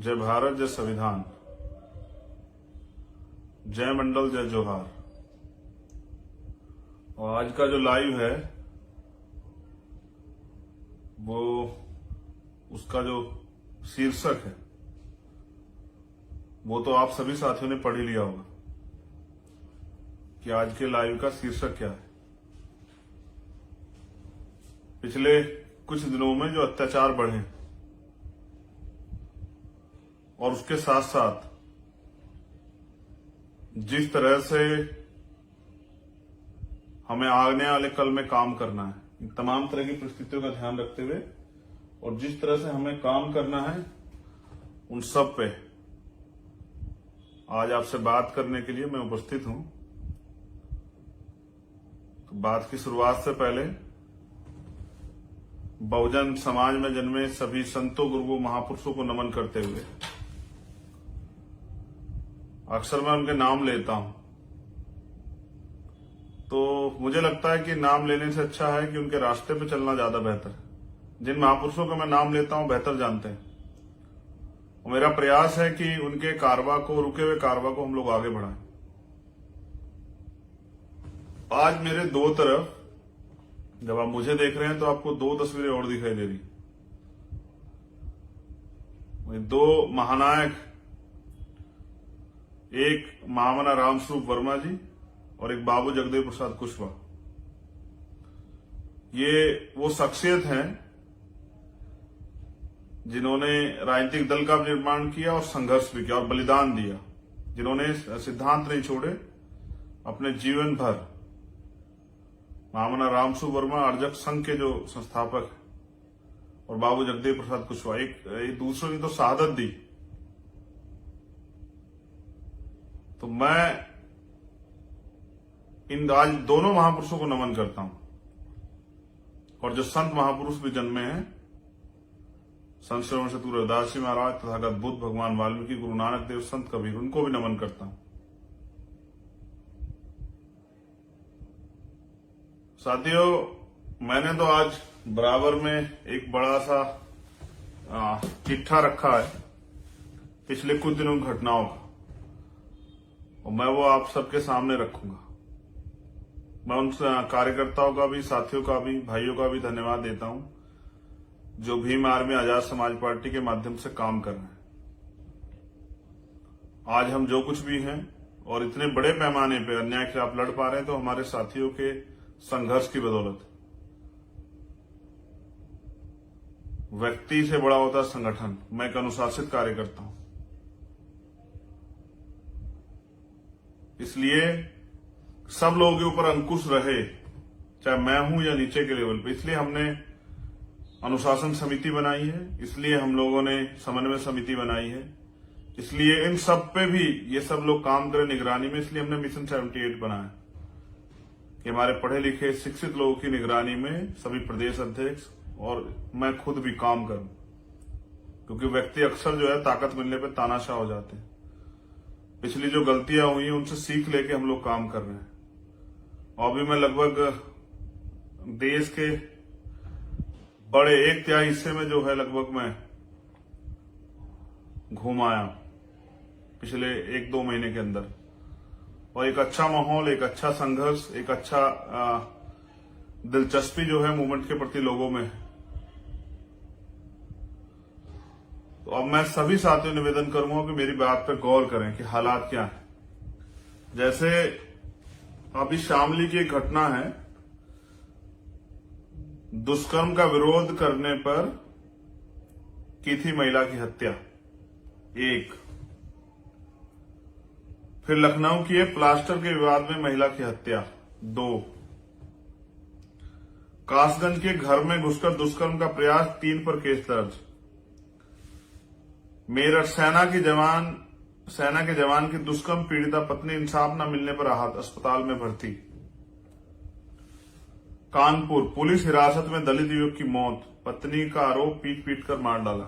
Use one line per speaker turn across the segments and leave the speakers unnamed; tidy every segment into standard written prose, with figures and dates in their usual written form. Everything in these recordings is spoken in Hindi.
जय भारत, जय संविधान, जय मंडल, जय जोहार। और आज का जो लाइव है वो उसका जो शीर्षक है वो तो आप सभी साथियों ने पढ़ ही लिया होगा कि आज के लाइव का शीर्षक क्या है। पिछले कुछ दिनों में जो अत्याचार बढ़े और उसके साथ साथ जिस तरह से हमें आने वाले कल में काम करना है, इन तमाम तरह की परिस्थितियों का ध्यान रखते हुए और जिस तरह से हमें काम करना है उन सब पे आज आपसे बात करने के लिए मैं उपस्थित हूं। तो बात की शुरुआत से पहले बहुजन समाज में जन्मे सभी संतों, गुरुओं, महापुरुषों को नमन करते हुए अक्सर मैं उनके नाम लेता हूं तो मुझे लगता है कि नाम लेने से अच्छा है कि उनके रास्ते पे चलना ज्यादा बेहतर है। जिन महापुरुषों का मैं नाम लेता हूं बेहतर जानते हैं और मेरा प्रयास है कि उनके कारवा को, रुके हुए कारवा को हम लोग आगे बढ़ाएं। आज मेरे दो तरफ जब आप मुझे देख रहे हैं तो आपको दो तस्वीरें और दिखाई दे रही। दो महानायक, एक महामना रामस्वरूप वर्मा जी और एक बाबू जगदेव प्रसाद कुशवाहा। ये वो शख्सियत हैं जिन्होंने राजनीतिक दल का निर्माण किया और संघर्ष भी किया और बलिदान दिया, जिन्होंने सिद्धांत नहीं छोड़े अपने जीवन भर। महामना रामस्वरूप वर्मा अर्जक संघ के जो संस्थापक हैं और बाबू जगदेव प्रसाद कुशवाहा एक दूसरे ने तो शहादत दी। तो मैं इन आज दोनों महापुरुषों को नमन करता हूं और जो संत महापुरुष भी जन्मे हैं, संत श्रवण शतुर रविदास जी महाराज, तथागत बुद्ध, भगवान वाल्मीकि, गुरु नानक देव, संत कबीर, उनको भी नमन करता हूं। साथियों, मैंने तो आज बराबर में एक बड़ा सा चिट्ठा रखा है पिछले कुछ दिनों की घटनाओं का और मैं वो आप सबके सामने रखूंगा। मैं उन कार्यकर्ताओं का भी, साथियों का भी, भाइयों का भी धन्यवाद देता हूं जो भीम आर्मी आजाद समाज पार्टी के माध्यम से काम कर रहे हैं। आज हम जो कुछ भी हैं और इतने बड़े पैमाने पे अन्याय के खिलाफ लड़ पा रहे हैं तो हमारे साथियों के संघर्ष की बदौलत। व्यक्ति से बड़ा होता है संगठन। मैं एक अनुशासित कार्यकर्ता हूं, इसलिए सब लोगों के ऊपर अंकुश रहे, चाहे मैं हूं या नीचे के लेवल पे। इसलिए हमने अनुशासन समिति बनाई है, इसलिए हम लोगों ने समन्वय समिति बनाई है, इसलिए इन सब पे भी ये सब लोग काम करें निगरानी में। इसलिए हमने मिशन 78 बनाया कि हमारे पढ़े लिखे शिक्षित लोगों की निगरानी में सभी प्रदेश अध्यक्ष और मैं खुद भी काम करूं, क्योंकि व्यक्ति अक्सर जो है ताकत मिलने पे तानाशाह हो जाते हैं। पिछली जो गलतियां हुई हैं उनसे सीख लेके हम लोग काम कर रहे हैं। और भी मैं लगभग देश के बड़े 1/3 हिस्से में जो है लगभग मैं घूम आया पिछले 1-2 महीने के अंदर और एक अच्छा माहौल, एक अच्छा संघर्ष, एक अच्छा दिलचस्पी जो है मूवमेंट के प्रति लोगों में है। तो अब मैं सभी साथियों निवेदन करूंगा कि मेरी बात पर गौर करें कि हालात क्या है। जैसे अभी शामली की एक घटना है, दुष्कर्म का विरोध करने पर की थी महिला की हत्या, एक। फिर लखनऊ की प्लास्टर के विवाद में महिला की हत्या, 2। कासगंज के घर में घुसकर दुष्कर्म का प्रयास, 3 पर केस दर्ज। मेरठ सेना के जवान की दुष्कर्म पीड़िता पत्नी इंसाफ न मिलने पर आहत, अस्पताल में भर्ती। कानपुर पुलिस हिरासत में दलित युवक की मौत, पत्नी का आरोप पीट कर मार डाला।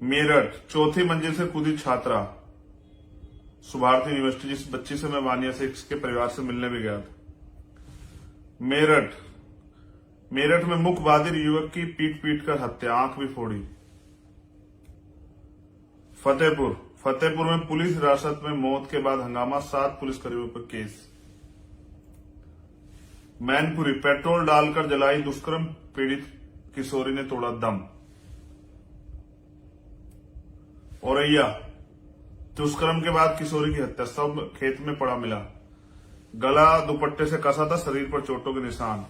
मेरठ 4थी मंजिल से कूदी छात्रा, सुभारती यूनिवर्सिटी, जिस बच्ची से मैं वानिया से के परिवार से मिलने भी गया था। मेरठ में मुख बधिर युवक की पीट कर हत्या, आंख भी फोड़ी। फतेहपुर में पुलिस हिरासत में मौत के बाद हंगामा, 7 पुलिसकर्मियों पर केस। मैनपुरी, पेट्रोल डालकर जलाई दुष्कर्म पीड़ित किशोरी ने तोड़ा दम। औरैया, दुष्कर्म के बाद किशोरी की हत्या, सब खेत में पड़ा मिला, गला दुपट्टे से कसा था, शरीर पर चोटों के निशान।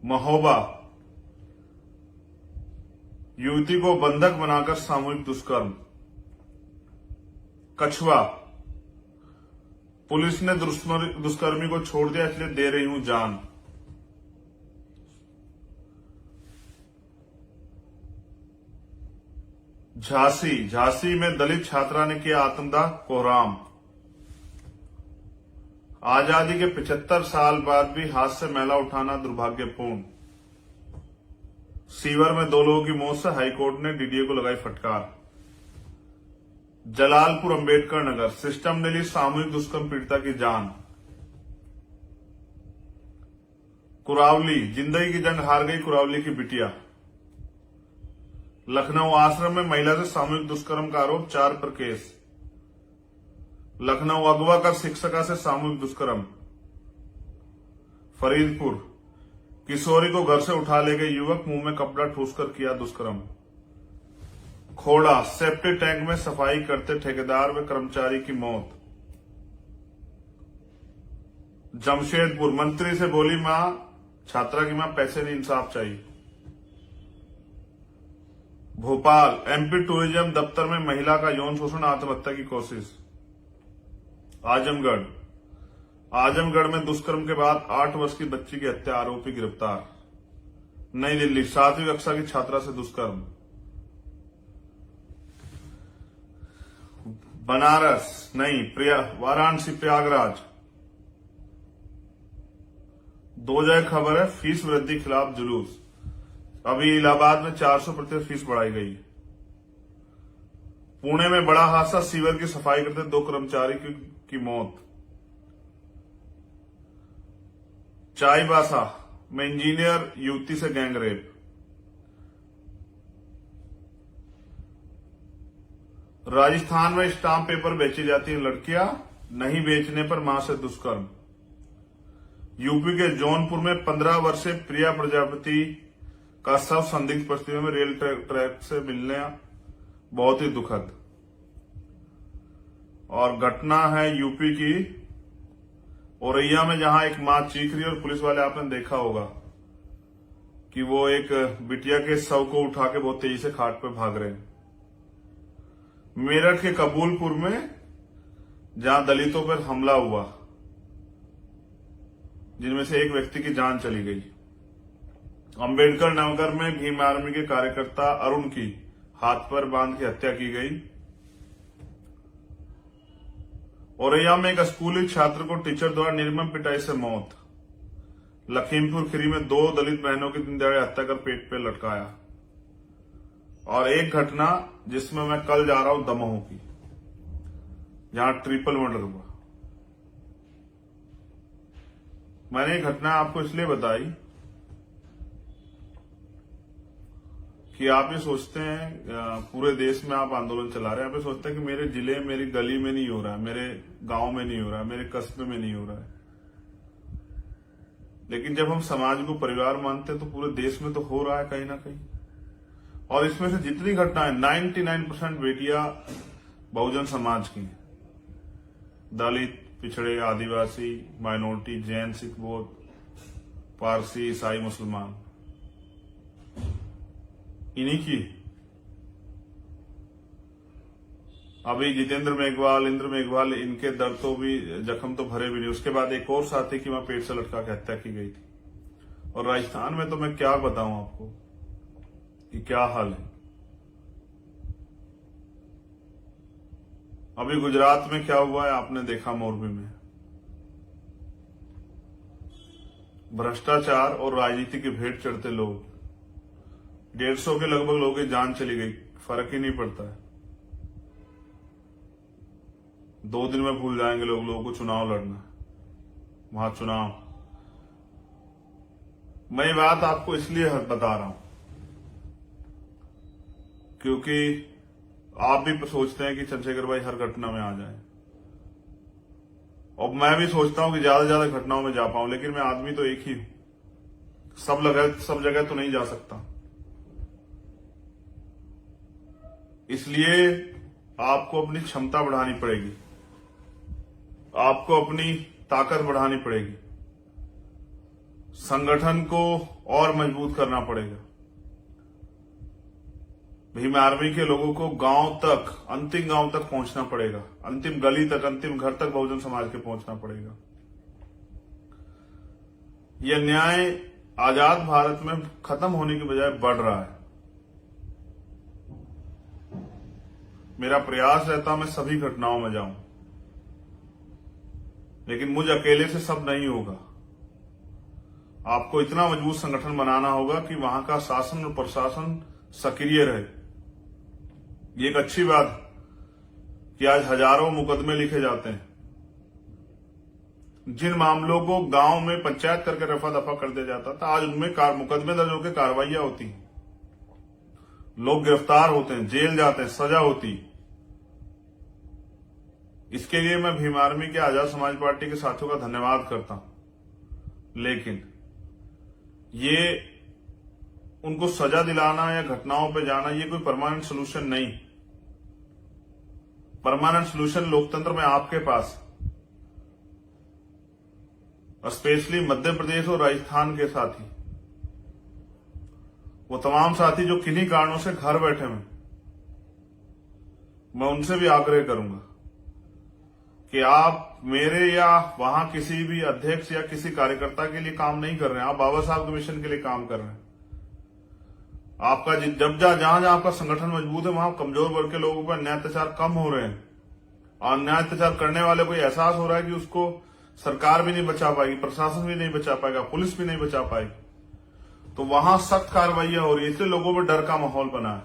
महोबा, युवती को बंधक बनाकर सामूहिक दुष्कर्म। कछुआ, पुलिस ने दुष्कर्मी को छोड़ दिया इसलिए दे रही हूं जान। झांसी में दलित छात्रा ने किया आत्मदाह, कोहराम। आजादी के 75 साल बाद भी हाथ से मैला उठाना दुर्भाग्यपूर्ण। सीवर में 2 लोगों की मौत से हाईकोर्ट ने डीडीए को लगाई फटकार। जलालपुर अंबेडकर नगर, सिस्टम ने ली सामूहिक दुष्कर्म पीड़िता की जान। कुरावली, जिंदगी की जंग हार गई कुरावली की बिटिया। लखनऊ, आश्रम में महिला से सामूहिक दुष्कर्म का आरोप, 4 पर केस। लखनऊ, अगवा कर शिक्षिका से सामूहिक दुष्कर्म। फरीदपुर, किशोरी को घर से उठा ले गए युवक, मुंह में कपड़ा ठूसकर किया दुष्कर्म। खोड़ा, सेप्टिक टैंक में सफाई करते ठेकेदार व कर्मचारी की मौत। जमशेदपुर, मंत्री से बोली मां, छात्रा की मां, पैसे नहीं इंसाफ चाहिए। भोपाल, एमपी टूरिज्म दफ्तर में महिला का यौन शोषण, आत्महत्या की कोशिश। आजमगढ़ में दुष्कर्म के बाद 8 वर्ष की बच्ची की हत्या, आरोपी गिरफ्तार। नई दिल्ली, 7वीं कक्षा की छात्रा से दुष्कर्म। बनारस नहीं, वाराणसी, प्रयागराज, 2 जगह खबर है, फीस वृद्धि खिलाफ जुलूस। अभी इलाहाबाद में 400% फीस बढ़ाई गई। पुणे में बड़ा हादसा, सीवर की सफाई करते 2 कर्मचारी की मौत। चाईबासा में इंजीनियर युवती से गैंगरेप। राजस्थान में स्टाम्प पेपर बेची जाती है लड़कियां, नहीं बेचने पर मां से दुष्कर्म। यूपी के जौनपुर में 15 वर्षीय प्रिया प्रजापति का शव संदिग्ध परिस्थितियों में रेल ट्रैक से मिलने, बहुत ही दुखद। और घटना है यूपी की औरैया में, जहां एक मां चीख रही है और पुलिस वाले, आपने देखा होगा कि वो एक बिटिया के शव को उठा के बहुत तेजी से खाट पे भाग रहे हैं। मेरठ के कबूलपुर में, जहां दलितों पर हमला हुआ, जिनमें से एक व्यक्ति की जान चली गई। अंबेडकर नगर में भीम आर्मी के कार्यकर्ता अरुण की हाथ पर बांध के हत्या की गई। औरैया में एक स्कूली छात्र को टीचर द्वारा निर्मम पिटाई से मौत। लखीमपुर खीरी में 2 दलित बहनों की दिन दहाड़े हत्या कर पेट पे लटकाया। और एक घटना जिसमें मैं कल जा रहा हूं दमोह की, जहां ट्रिपल मर्डर हुआ। मैंने ये घटना आपको इसलिए बताई कि आप ये सोचते हैं पूरे देश में आप आंदोलन चला रहे हैं, आप ये सोचते हैं कि मेरे जिले, मेरी गली में नहीं हो रहा है, मेरे गांव में नहीं हो रहा है, मेरे कस्बे में नहीं हो रहा है। लेकिन जब हम समाज को परिवार मानते हैं तो पूरे देश में तो हो रहा है कहीं ना कहीं। और इसमें से जितनी घटनाएं, 99% बेटियां बहुजन समाज की हैं। दलित, पिछड़े, आदिवासी, माइनॉरिटी, जैन, सिख, बौद्ध, पारसी, ईसाई, मुसलमान, इन्हीं की। अभी जितेंद्र मेघवाल, इंद्र मेघवाल, इनके दर्द तो भी, जख्म तो भरे भी नहीं। उसके बाद एक और साथी की वहां पेट से लटका के हत्या की गई थी। और राजस्थान में तो मैं क्या बताऊं आपको कि क्या हाल है। अभी गुजरात में क्या हुआ है आपने देखा, मोरबी में भ्रष्टाचार और राजनीति की भेंट चढ़ते लोग, 150 के लगभग लोगों की जान चली गई, फर्क ही नहीं पड़ता है। 2 दिन में भूल जाएंगे लोगों को चुनाव लड़ना, वहां चुनाव। मैं ये बात आपको इसलिए बता रहा हूं क्योंकि आप भी सोचते हैं कि चंद्रशेखर भाई हर घटना में आ जाए, और मैं भी सोचता हूं कि ज्यादा से ज्यादा घटनाओं में जा पाऊं, लेकिन मैं आदमी तो एक ही हूं, सब जगह तो नहीं जा सकता। इसलिए आपको अपनी क्षमता बढ़ानी पड़ेगी, आपको अपनी ताकत बढ़ानी पड़ेगी, संगठन को और मजबूत करना पड़ेगा। भीम आर्मी के लोगों को गांव तक, अंतिम गांव तक पहुंचना पड़ेगा, अंतिम गली तक, अंतिम घर तक बहुजन समाज के पहुंचना पड़ेगा। यह न्याय आजाद भारत में खत्म होने की बजाय बढ़ रहा है। मेरा प्रयास रहता मैं सभी घटनाओं में जाऊं, लेकिन मुझ अकेले से सब नहीं होगा। आपको इतना मजबूत संगठन बनाना होगा कि वहां का शासन और प्रशासन सक्रिय रहे। ये एक अच्छी बात कि आज हजारों मुकदमे लिखे जाते हैं। जिन मामलों को गांव में पंचायत करके रफा दफा कर दिया जाता था, आज उनमें मुकदमे दर्ज होकर कार्रवाइयां होती हैं, लोग गिरफ्तार होते हैं, जेल जाते हैं, सजा होती। इसके लिए मैं भीम आर्मी के आजाद समाज पार्टी के साथियों का धन्यवाद करता हूं, लेकिन ये उनको सजा दिलाना या घटनाओं पे जाना ये कोई परमानेंट सोल्यूशन नहीं। परमानेंट सोल्यूशन लोकतंत्र में आपके पास, स्पेशली मध्य प्रदेश और राजस्थान के साथी, वो तमाम साथी जो किन्हीं कारणों से घर बैठे हैं, मैं उनसे भी आग्रह करूंगा कि आप मेरे या वहां किसी भी अध्यक्ष या किसी कार्यकर्ता के लिए काम नहीं कर रहे हैं, आप बाबा साहब के मिशन के लिए काम कर रहे हैं। आपका जब जहां जहां आपका संगठन मजबूत है, वहां कमजोर वर्ग के लोगों पर अन्याय अत्याचार कम हो रहे हैं, और अन्याय अत्याचार करने वाले को एहसास हो रहा है कि उसको सरकार भी नहीं बचा पाएगी, प्रशासन भी नहीं बचा पाएगा, पुलिस भी नहीं बचा पाएगी, तो वहां सख्त कार्रवाइयां हो रही है। इसलिए लोगों में डर का माहौल बना है,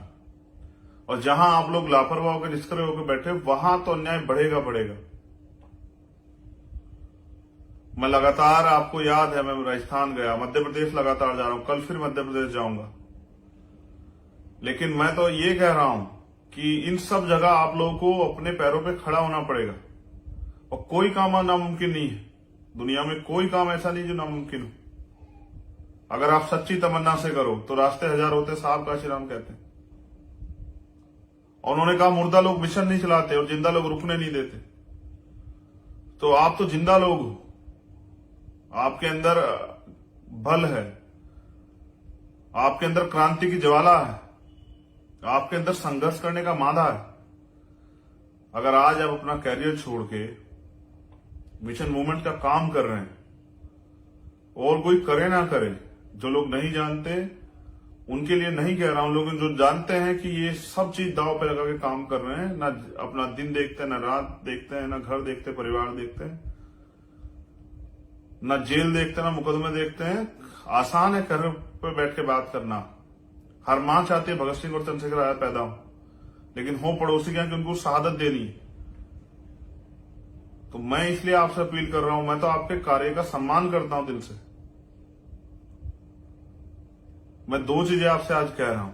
और जहां आप लोग लापरवाह होकर निष्क्रिय होकर बैठे, वहां तो अन्याय बढ़ेगा बढ़ेगा। मैं लगातार, आपको याद है, मैं राजस्थान गया, मध्य प्रदेश लगातार जा रहा हूं, कल फिर मध्य प्रदेश जाऊंगा। लेकिन मैं तो ये कह रहा हूं कि इन सब जगह आप लोगों को अपने पैरों पे खड़ा होना पड़ेगा, और कोई काम नामुमकिन नहीं है। दुनिया में कोई काम ऐसा नहीं जो नामुमकिन हो। अगर आप सच्ची तमन्ना से करो तो रास्ते हजार होते, साहब काशीराम कहते हैं। और उन्होंने कहा मुर्दा लोग मिशन नहीं चलाते और जिंदा लोग रुकने नहीं देते। तो आप तो जिंदा लोग हो, आपके अंदर बल है, आपके अंदर क्रांति की ज्वाला है, आपके अंदर संघर्ष करने का मादा है। अगर आज आप अपना कैरियर छोड़ के मिशन मूवमेंट का काम कर रहे हैं, और कोई करे ना करे, जो लोग नहीं जानते उनके लिए नहीं कह रहा हूं, लोग जो जानते हैं कि ये सब चीज दांव पे लगा के काम कर रहे हैं, ना अपना दिन देखते हैं, ना रात देखते हैं, ना घर देखते हैं, परिवार देखते हैं, ना जेल देखते हैं, ना मुकदमे देखते हैं। आसान है घर पे बैठ के बात करना। हर मां चाहती है भगत सिंह और चंद्रशेखर आजाद पैदा हो, लेकिन हो पड़ोसी क्या कि उनको शहादत देनी है। तो मैं इसलिए आपसे अपील कर रहा हूं, मैं तो आपके कार्य का सम्मान करता हूं दिल से। मैं दो चीजें आपसे आज कह रहा हूं।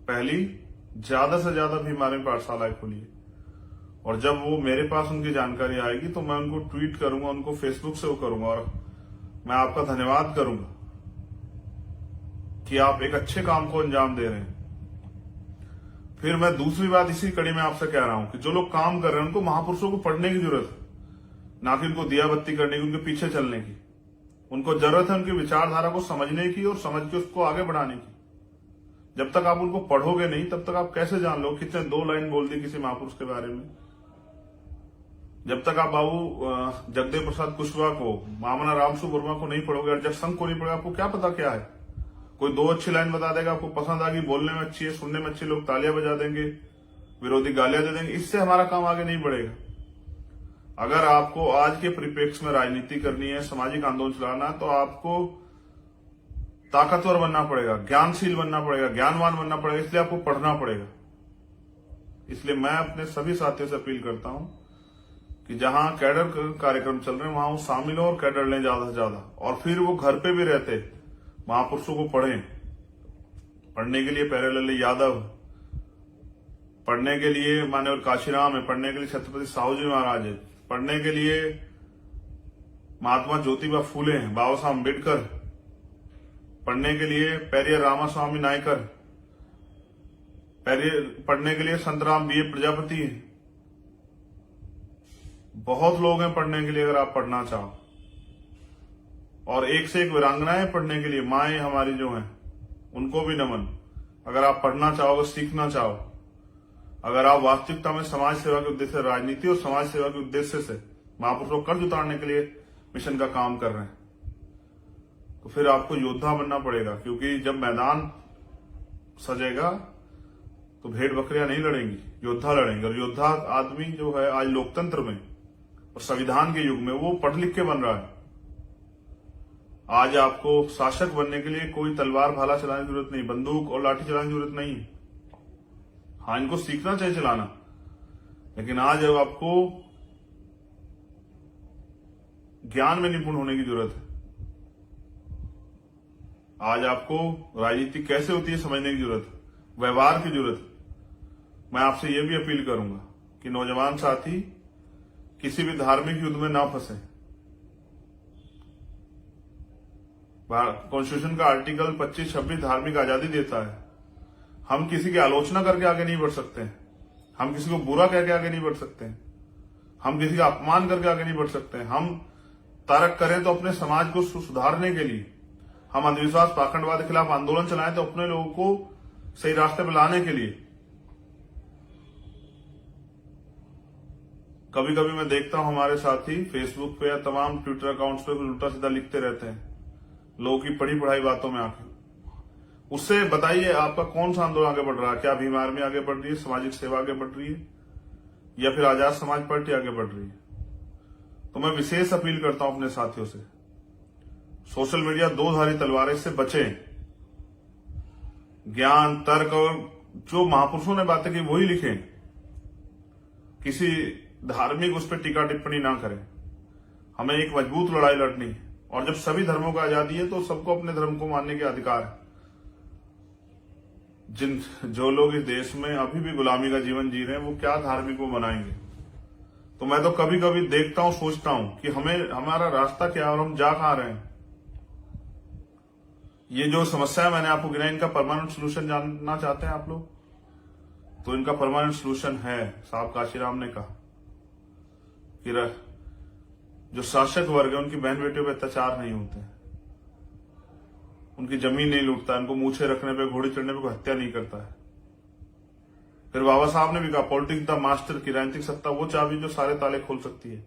पहली, ज्यादा से ज्यादा भीम आर्मी पाठशालाएं खोलिए, और जब वो मेरे पास उनकी जानकारी आएगी तो मैं उनको ट्वीट करूंगा, उनको फेसबुक से वो करूंगा, और मैं आपका धन्यवाद करूंगा कि आप एक अच्छे काम को अंजाम दे रहे हैं। फिर मैं दूसरी बात इसी कड़ी में आपसे कह रहा हूं कि जो लोग काम कर रहे हैं उनको महापुरुषों को पढ़ने की जरूरत है, ना कि उनको दिया बत्ती करने की, उनके पीछे चलने की। उनको जरूरत है उनकी विचारधारा को समझने की और समझ के उसको आगे बढ़ाने की। जब तक आप उनको पढ़ोगे नहीं, तब तक आप कैसे जान लो कितने 2 लाइन बोल दी किसी महापुरुष के बारे में। जब तक आप बाबू जगदेव प्रसाद कुशवाहा को, मामना रामसु वर्मा को नहीं पढ़ोगे, अर्जक संघ को नहीं पढ़ोगे, आपको क्या पता क्या है। कोई 2 अच्छी लाइन बता देगा, आपको पसंद आ गई, बोलने में अच्छी है, सुनने में अच्छी, लोग तालियां बजा देंगे, विरोधी गालियां दे देंगे, इससे हमारा काम आगे नहीं बढ़ेगा। अगर आपको आज के परिप्रेक्ष्य में राजनीति करनी है, सामाजिक आंदोलन चलाना, तो आपको ताकतवर बनना पड़ेगा, ज्ञानशील बनना पड़ेगा, ज्ञानवान बनना पड़ेगा। इसलिए आपको पढ़ना पड़ेगा। इसलिए मैं अपने सभी साथियों से अपील करता हूं कि जहां कैडर कार्यक्रम चल रहे हैं वहां वो शामिल हो और कैडर लें ज्यादा से ज्यादा, और फिर वो घर पे भी रहते महापुरुषों को पढ़ें। पढ़ने के लिए प्यारेलाल यादव, पढ़ने के लिए मान्यवर काशीराम है, पढ़ने के लिए छत्रपति साहू जी महाराज है, पढ़ने के लिए महात्मा ज्योतिबा फूले हैं, बाबा साहब अम्बेडकर, पढ़ने के लिए पेरियर रामास्वामी नायकर, पढ़ने के लिए संतराम बी प्रजापति है। बहुत लोग हैं पढ़ने के लिए, अगर आप पढ़ना चाहो। और एक से एक वीरांगनाएं पढ़ने के लिए, माएं हमारी जो हैं उनको भी नमन। अगर आप पढ़ना चाहोगे, सीखना चाहो, अगर आप वास्तविकता में समाज सेवा के उद्देश्य से, राजनीति और समाज सेवा के उद्देश्य से महापुरुषों कर्ज उतारने के लिए मिशन का काम कर रहे हैं, तो फिर आपको योद्धा बनना पड़ेगा। क्योंकि जब मैदान सजेगा तो भेड़ बकरियां नहीं लड़ेंगी, योद्धा लड़ेंगे। और योद्धा आदमी जो है आज लोकतंत्र में और संविधान के युग में वो पढ़ लिख के बन रहा है। आज आपको शासक बनने के लिए कोई तलवार भाला चलाने की जरूरत नहीं, बंदूक और लाठी चलाने की जरूरत नहीं। हाँ, इनको सीखना चाहिए चलाना, लेकिन आज अब आपको ज्ञान में निपुण होने की जरूरत है। आज आपको राजनीति कैसे होती है समझने की जरूरत है, व्यवहार की जरूरत है। मैं आपसे यह भी अपील करूंगा कि नौजवान साथी किसी भी धार्मिक युद्ध में ना फंसे। कॉन्स्टिट्यूशन का आर्टिकल 25-26 धार्मिक आजादी देता है। हम किसी की आलोचना करके आगे नहीं बढ़ सकते हैं, हम किसी को बुरा कह के आगे नहीं बढ़ सकते हैं, हम किसी का अपमान करके आगे नहीं बढ़ सकते हैं। हम तर्क करें तो अपने समाज को सुधारने के लिए, हम अंधविश्वास पाखंडवाद के खिलाफ आंदोलन चलाएं तो अपने लोगों को सही रास्ते पर लाने के लिए। कभी कभी मैं देखता हूं हमारे साथी फेसबुक पे या तमाम ट्विटर अकाउंट्स पे उल्टा सीधा लिखते रहते हैं, लोगों की पढ़ी पढ़ाई बातों में आके। उससे बताइए आपका कौन सा आंदोलन आगे बढ़ रहा है? क्या भीम आर्मी आगे बढ़ रही है, सामाजिक सेवा आगे बढ़ रही है, या फिर आजाद समाज पार्टी आगे बढ़ रही है? तो मैं विशेष अपील करता हूं अपने साथियों से, सोशल मीडिया दो धारी तलवार, इससे बचें। ज्ञान, तर्क और जो महापुरुषों ने बातें की वही लिखें, किसी धार्मिक उस पर टीका टिप्पणी ना करें। हमें एक मजबूत लड़ाई लड़नी है, और जब सभी धर्मों को आजादी है तो सबको अपने धर्म को मानने के अधिकार है। जो लोग इस देश में अभी भी गुलामी का जीवन जी रहे हैं, वो क्या धार्मिक को बनाएंगे? तो मैं तो कभी कभी देखता हूं, सोचता हूं कि हमारा रास्ता क्या है और हम जा कहां रहे हैं। ये जो समस्या मैंने आपको गिनाई, इनका परमानेंट सोल्यूशन जानना चाहते हैं आप लोग? तो इनका परमानेंट सोल्यूशन है, साहब काशीराम ने कहा कि जो शासक वर्ग है उनकी बहन बेटियों पे अत्याचार नहीं होते, उनकी जमीन नहीं लूटता, इनको मूछे रखने पे, घोड़ी चढ़ने पे कोई हत्या नहीं करता है। फिर बाबा साहब ने भी कहा, पॉलिटिक्स द मास्टर की राजनीतिक सत्ता वो चाबी जो सारे ताले खोल सकती है।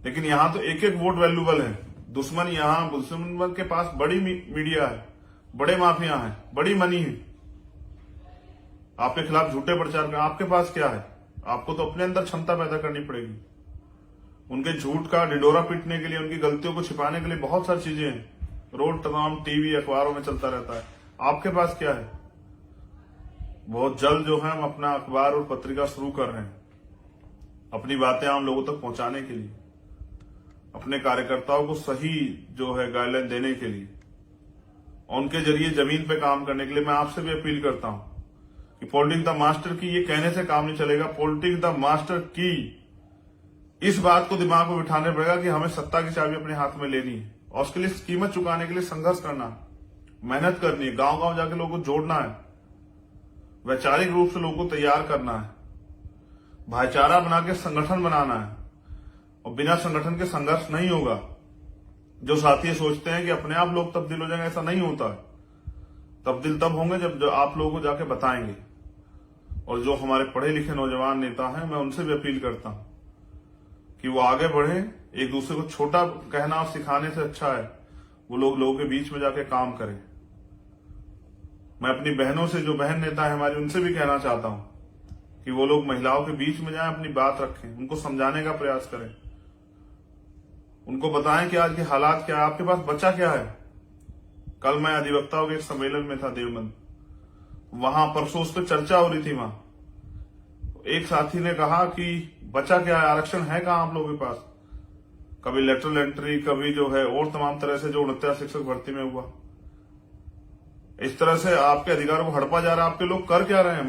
लेकिन यहां तो एक एक वोट वैल्यूबल है। दुश्मन के पास बड़ी मीडिया है, बड़े माफिया हैं, बड़ी मनी है, आपके खिलाफ झूठे प्रचार कर। आपके पास क्या है? आपको तो अपने अंदर क्षमता पैदा करनी पड़ेगी। उनके झूठ का ढिंडोरा पीटने के लिए, उनकी गलतियों को छिपाने के लिए बहुत सारी चीजें हैं, रोज तमाम टीवी अखबारों में चलता रहता है। आपके पास क्या है? बहुत जल्द जो है हम अपना अखबार और पत्रिका शुरू कर रहे हैं, अपनी बातें आम लोगों तक पहुंचाने के लिए, अपने कार्यकर्ताओं को सही जो है गाइडलाइन देने के लिए, और उनके जरिए जमीन पे काम करने के लिए। मैं आपसे भी अपील करता हूं कि पॉलिटिक्स द मास्टर की ये कहने से काम नहीं चलेगा। पॉलिटिक्स द मास्टर की इस बात को दिमाग में बिठाने पड़ेगा कि हमें सत्ता की चाबी अपने हाथ में लेनी है, और उसके लिए कीमत चुकाने के लिए संघर्ष करना है, मेहनत करनी है, गांव गांव जाके लोगों को जोड़ना है, वैचारिक रूप से लोगों को तैयार करना है, भाईचारा बना के संगठन बनाना है। और बिना संगठन के संघर्ष नहीं होगा। जो साथी सोचते हैं कि अपने आप लोग तब्दील हो जाएंगे, ऐसा नहीं होता है। तब्दील तब होंगे जब जो आप लोगों को जाके बताएंगे। और जो हमारे पढ़े लिखे नौजवान नेता हैं, मैं उनसे भी अपील करता हूं कि वो आगे बढ़े। एक दूसरे को छोटा कहना और सिखाने से अच्छा है वो लोगों के बीच में जाके काम करें। मैं अपनी बहनों से, जो बहन नेता है हमारी, उनसे भी कहना चाहता हूं कि वो लोग महिलाओं के बीच में जाएं, अपनी बात रखें, उनको समझाने का प्रयास करें, उनको बताएं कि आज के हालात क्या है, आपके पास बचा क्या है। कल मैं अधिवक्ताओं के एक सम्मेलन में था देवबंद, वहां परसों उस पर चर्चा हो रही थी। वहां एक साथी ने कहा कि बचा क्या है, आरक्षण है कहां आप लोगों के पास? कभी लेटरल एंट्री, कभी जो है और तमाम तरह से जो 69 शिक्षक भर्ती में हुआ, इस तरह से आपके अधिकारों को हड़पा जा रहा है। आपके लोग कर क्या रहे हैं?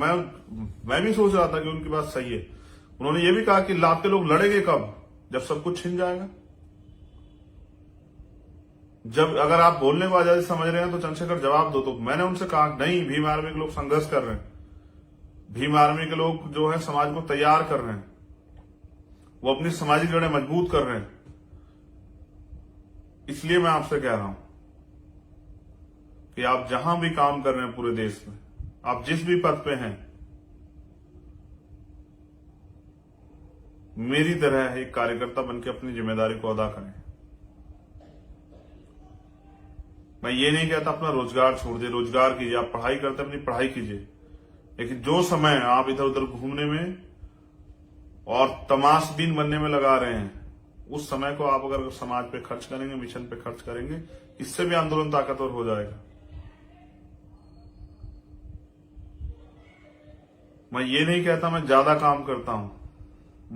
मैं भी सोच रहा था कि उनकी बात सही है। उन्होंने ये भी कहा कि आपके लोग लड़ेंगे कब? जब सब कुछ छिन जाएगा। जब अगर आप बोलने को आजादी समझ रहे हैं तो चंद्रशेखर जवाब दो। तो मैंने उनसे कहा नहीं, भीम आर्मी के लोग संघर्ष कर रहे हैं, भीम आर्मी के लोग जो है समाज को तैयार कर रहे हैं, वो अपनी सामाजिक जड़ें मजबूत कर रहे हैं। इसलिए मैं आपसे कह रहा हूं कि आप जहां भी काम कर रहे हैं पूरे देश में, आप जिस भी पद पे हैं, मेरी तरह एक कार्यकर्ता बनकर अपनी जिम्मेदारी को अदा करें। मैं ये नहीं कहता अपना रोजगार छोड़ दे, रोजगार कीजिए, आप पढ़ाई करते अपनी पढ़ाई कीजिए, लेकिन जो समय आप इधर उधर घूमने में और तमाशबीन बनने में लगा रहे हैं, उस समय को आप अगर समाज पे खर्च करेंगे, मिशन पे खर्च करेंगे, इससे भी आंदोलन ताकतवर हो जाएगा। मैं ये नहीं कहता मैं ज्यादा काम करता हूं,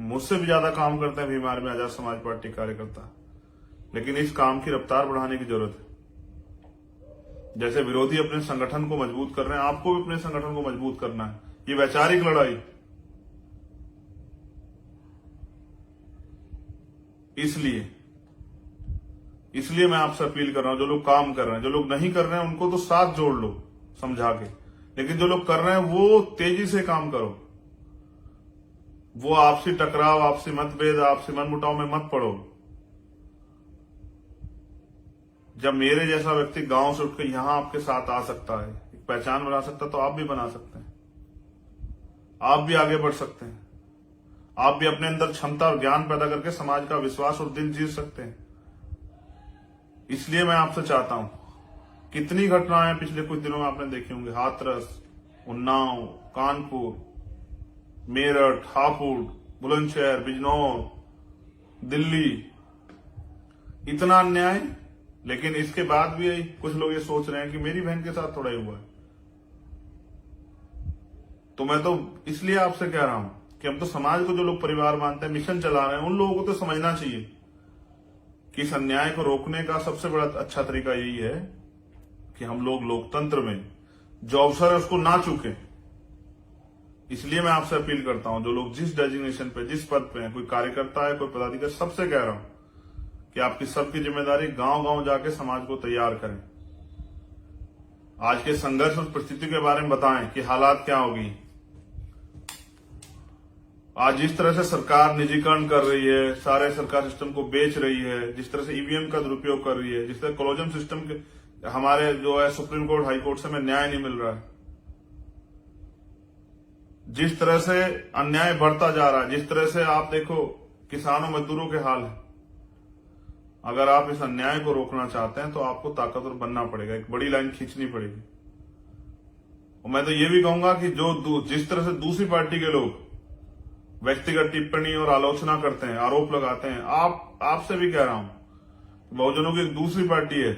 मुझसे भी ज्यादा काम करते हैं भीम आर्मी आजाद समाज पार्टी कार्यकर्ता, लेकिन इस काम की रफ्तार बढ़ाने की जरूरत है। जैसे विरोधी अपने संगठन को मजबूत कर रहे हैं, आपको भी अपने संगठन को मजबूत करना है। ये वैचारिक लड़ाई, इसलिए मैं आपसे अपील कर रहा हूं, जो लोग काम कर रहे हैं, जो लोग नहीं कर रहे हैं उनको तो साथ जोड़ लो समझा के, लेकिन जो लोग कर रहे हैं वो तेजी से काम करो। वो आपसी टकराव, आपसी मतभेद, आपसी मनमुटाव में मत पड़ो। जब मेरे जैसा व्यक्ति गांव से उठकर यहां आपके साथ आ सकता है, एक पहचान बना सकता है, तो आप भी बना सकते हैं, आप भी आगे बढ़ सकते हैं, आप भी अपने अंदर क्षमता और ज्ञान पैदा करके समाज का विश्वास और दिल जीत सकते हैं। इसलिए मैं आपसे चाहता हूं, कितनी घटनाएं पिछले कुछ दिनों में आपने देखी होंगी, हाथरस, उन्नाव, कानपुर, मेरठ, हापुड़, बुलंदशहर, बिजनौर, दिल्ली, इतना अन्याय। लेकिन इसके बाद भी कुछ लोग ये सोच रहे हैं कि मेरी बहन के साथ थोड़ा ही हुआ है। तो मैं तो इसलिए आपसे कह रहा हूं कि हम तो समाज को जो लोग परिवार मानते हैं, मिशन चला रहे हैं, उन लोगों को तो समझना चाहिए कि इस अन्याय को रोकने का सबसे बड़ा अच्छा तरीका यही है कि हम लोग लोकतंत्र में जो अवसर है उसको ना चूकें। इसलिए मैं आपसे अपील करता हूं, जो लोग जिस डेजिग्नेशन पे, जिस पद पे हैं, कोई कार्यकर्ता है, कोई पदाधिकारी, सबसे कह रहा हूं कि आपकी सबकी जिम्मेदारी गांव गांव जाके समाज को तैयार करें। आज के संघर्ष और परिस्थिति के बारे में बताएं कि हालात क्या होगी। आज जिस तरह से सरकार निजीकरण कर रही है, सारे सरकार सिस्टम को बेच रही है, जिस तरह से ईवीएम का दुरुपयोग कर रही है, जिस तरह कोलोजम सिस्टम के हमारे जो है सुप्रीम कोर्ट, हाई कोर्ट से हमें न्याय नहीं मिल रहा है, जिस तरह से अन्याय बढ़ता जा रहा है, जिस तरह से आप देखो किसानों मजदूरों के हाल है, अगर आप इस अन्याय को रोकना चाहते हैं तो आपको ताकतवर बनना पड़ेगा, एक बड़ी लाइन खींचनी पड़ेगी। और मैं तो ये भी कहूंगा कि जिस तरह से दूसरी पार्टी के लोग व्यक्तिगत टिप्पणी और आलोचना करते हैं, आरोप लगाते हैं, आपसे भी कह रहा हूं, बहुजनों की एक दूसरी पार्टी है,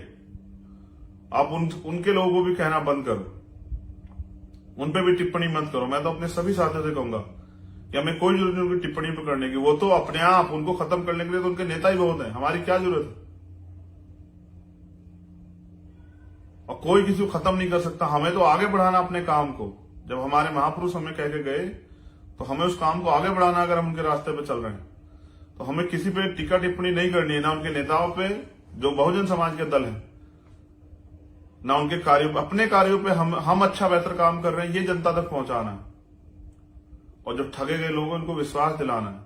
आप उनके लोगों को भी कहना बंद करो, उन पे भी टिप्पणी मत करो। मैं तो अपने सभी साथियों से कहूंगा कि हमें कोई जरूरत नहीं उनकी टिप्पणी पर करने की, वो तो अपने आप उनको खत्म करने के लिए तो उनके नेता ही बहुत हैं, हमारी क्या जरूरत है। और कोई किसी को खत्म नहीं कर सकता, हमें तो आगे बढ़ाना अपने काम को। जब हमारे महापुरुष हमें कह के गए तो हमें उस काम को आगे बढ़ाना। अगर हम उनके रास्ते पे चल रहे हैं तो हमें किसी पे टीका टिप्पणी नहीं करनी है, ना उनके नेताओं पे जो बहुजन समाज के दल है, ना उनके कार्यों पे, अपने कार्यों पे हम अच्छा बेहतर काम कर रहे हैं ये जनता तक पहुंचाना है। और जो ठगे गए लोगों उनको विश्वास दिलाना है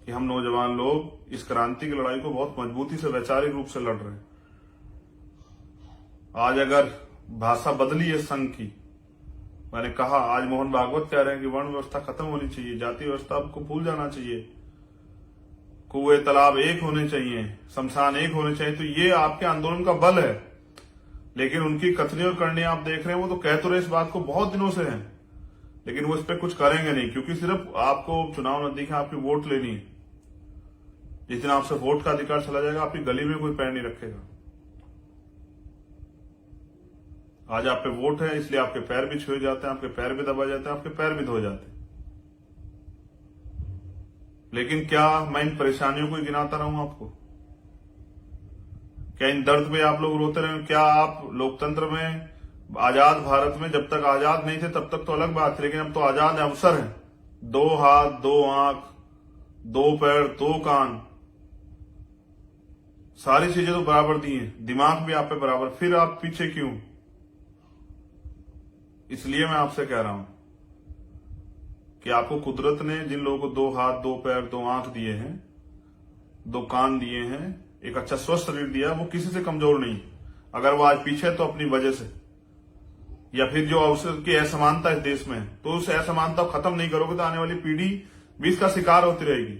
कि हम नौजवान लोग इस क्रांति की लड़ाई को बहुत मजबूती से वैचारिक रूप से लड़ रहे हैं। आज अगर भाषा बदली है संघ की, मैंने कहा आज मोहन भागवत कह रहे हैं कि वर्ण व्यवस्था खत्म होनी चाहिए, जाति व्यवस्था को भूल जाना चाहिए, कुएं तालाब एक होने चाहिए, शमशान एक होने चाहिए। तो ये आपके आंदोलन का बल है। लेकिन उनकी कथनी और करनी आप देख रहे हैं, वो तो कह तो रहे इस बात को बहुत दिनों से हैं, लेकिन वो इस पर कुछ करेंगे नहीं, क्योंकि सिर्फ आपको चुनाव नजदीक है, आपकी वोट लेनी है। जिस दिन आपसे वोट का अधिकार चला जाएगा, आपकी गली में कोई पैर नहीं रखेगा। आज आप पे वोट है, इसलिए आपके पैर भी छुए जाते हैं, आपके पैर भी दबाए जाते हैं, आपके पैर भी धोए जाते हैं। लेकिन क्या मैं इन परेशानियों को गिनाता रहूं आपको? क्या इन दर्द पे आप लोग रोते रहे? क्या आप लोकतंत्र में, आजाद भारत में जब तक आजाद नहीं थे तब तक तो अलग बात थी, लेकिन अब तो आजाद अवसर है। 2 हाथ, 2 आंख, 2 पैर, 2 कान, सारी चीजें तो बराबर दी हैं, दिमाग भी आप पे बराबर, फिर आप पीछे क्यों? इसलिए मैं आपसे कह रहा हूं कि आपको कुदरत ने जिन लोगों को 2 हाथ, 2 पैर, 2 आंख दिए हैं, 2 कान दिए हैं, एक अच्छा स्वस्थ शरीर दिया, वो किसी से कमजोर नहीं। अगर वो आज पीछे है तो अपनी वजह से, या फिर जो अवसर की असमानता इस देश में है, तो उस असमानता को खत्म नहीं करोगे तो आने वाली पीढ़ी भी इसका शिकार होती रहेगी।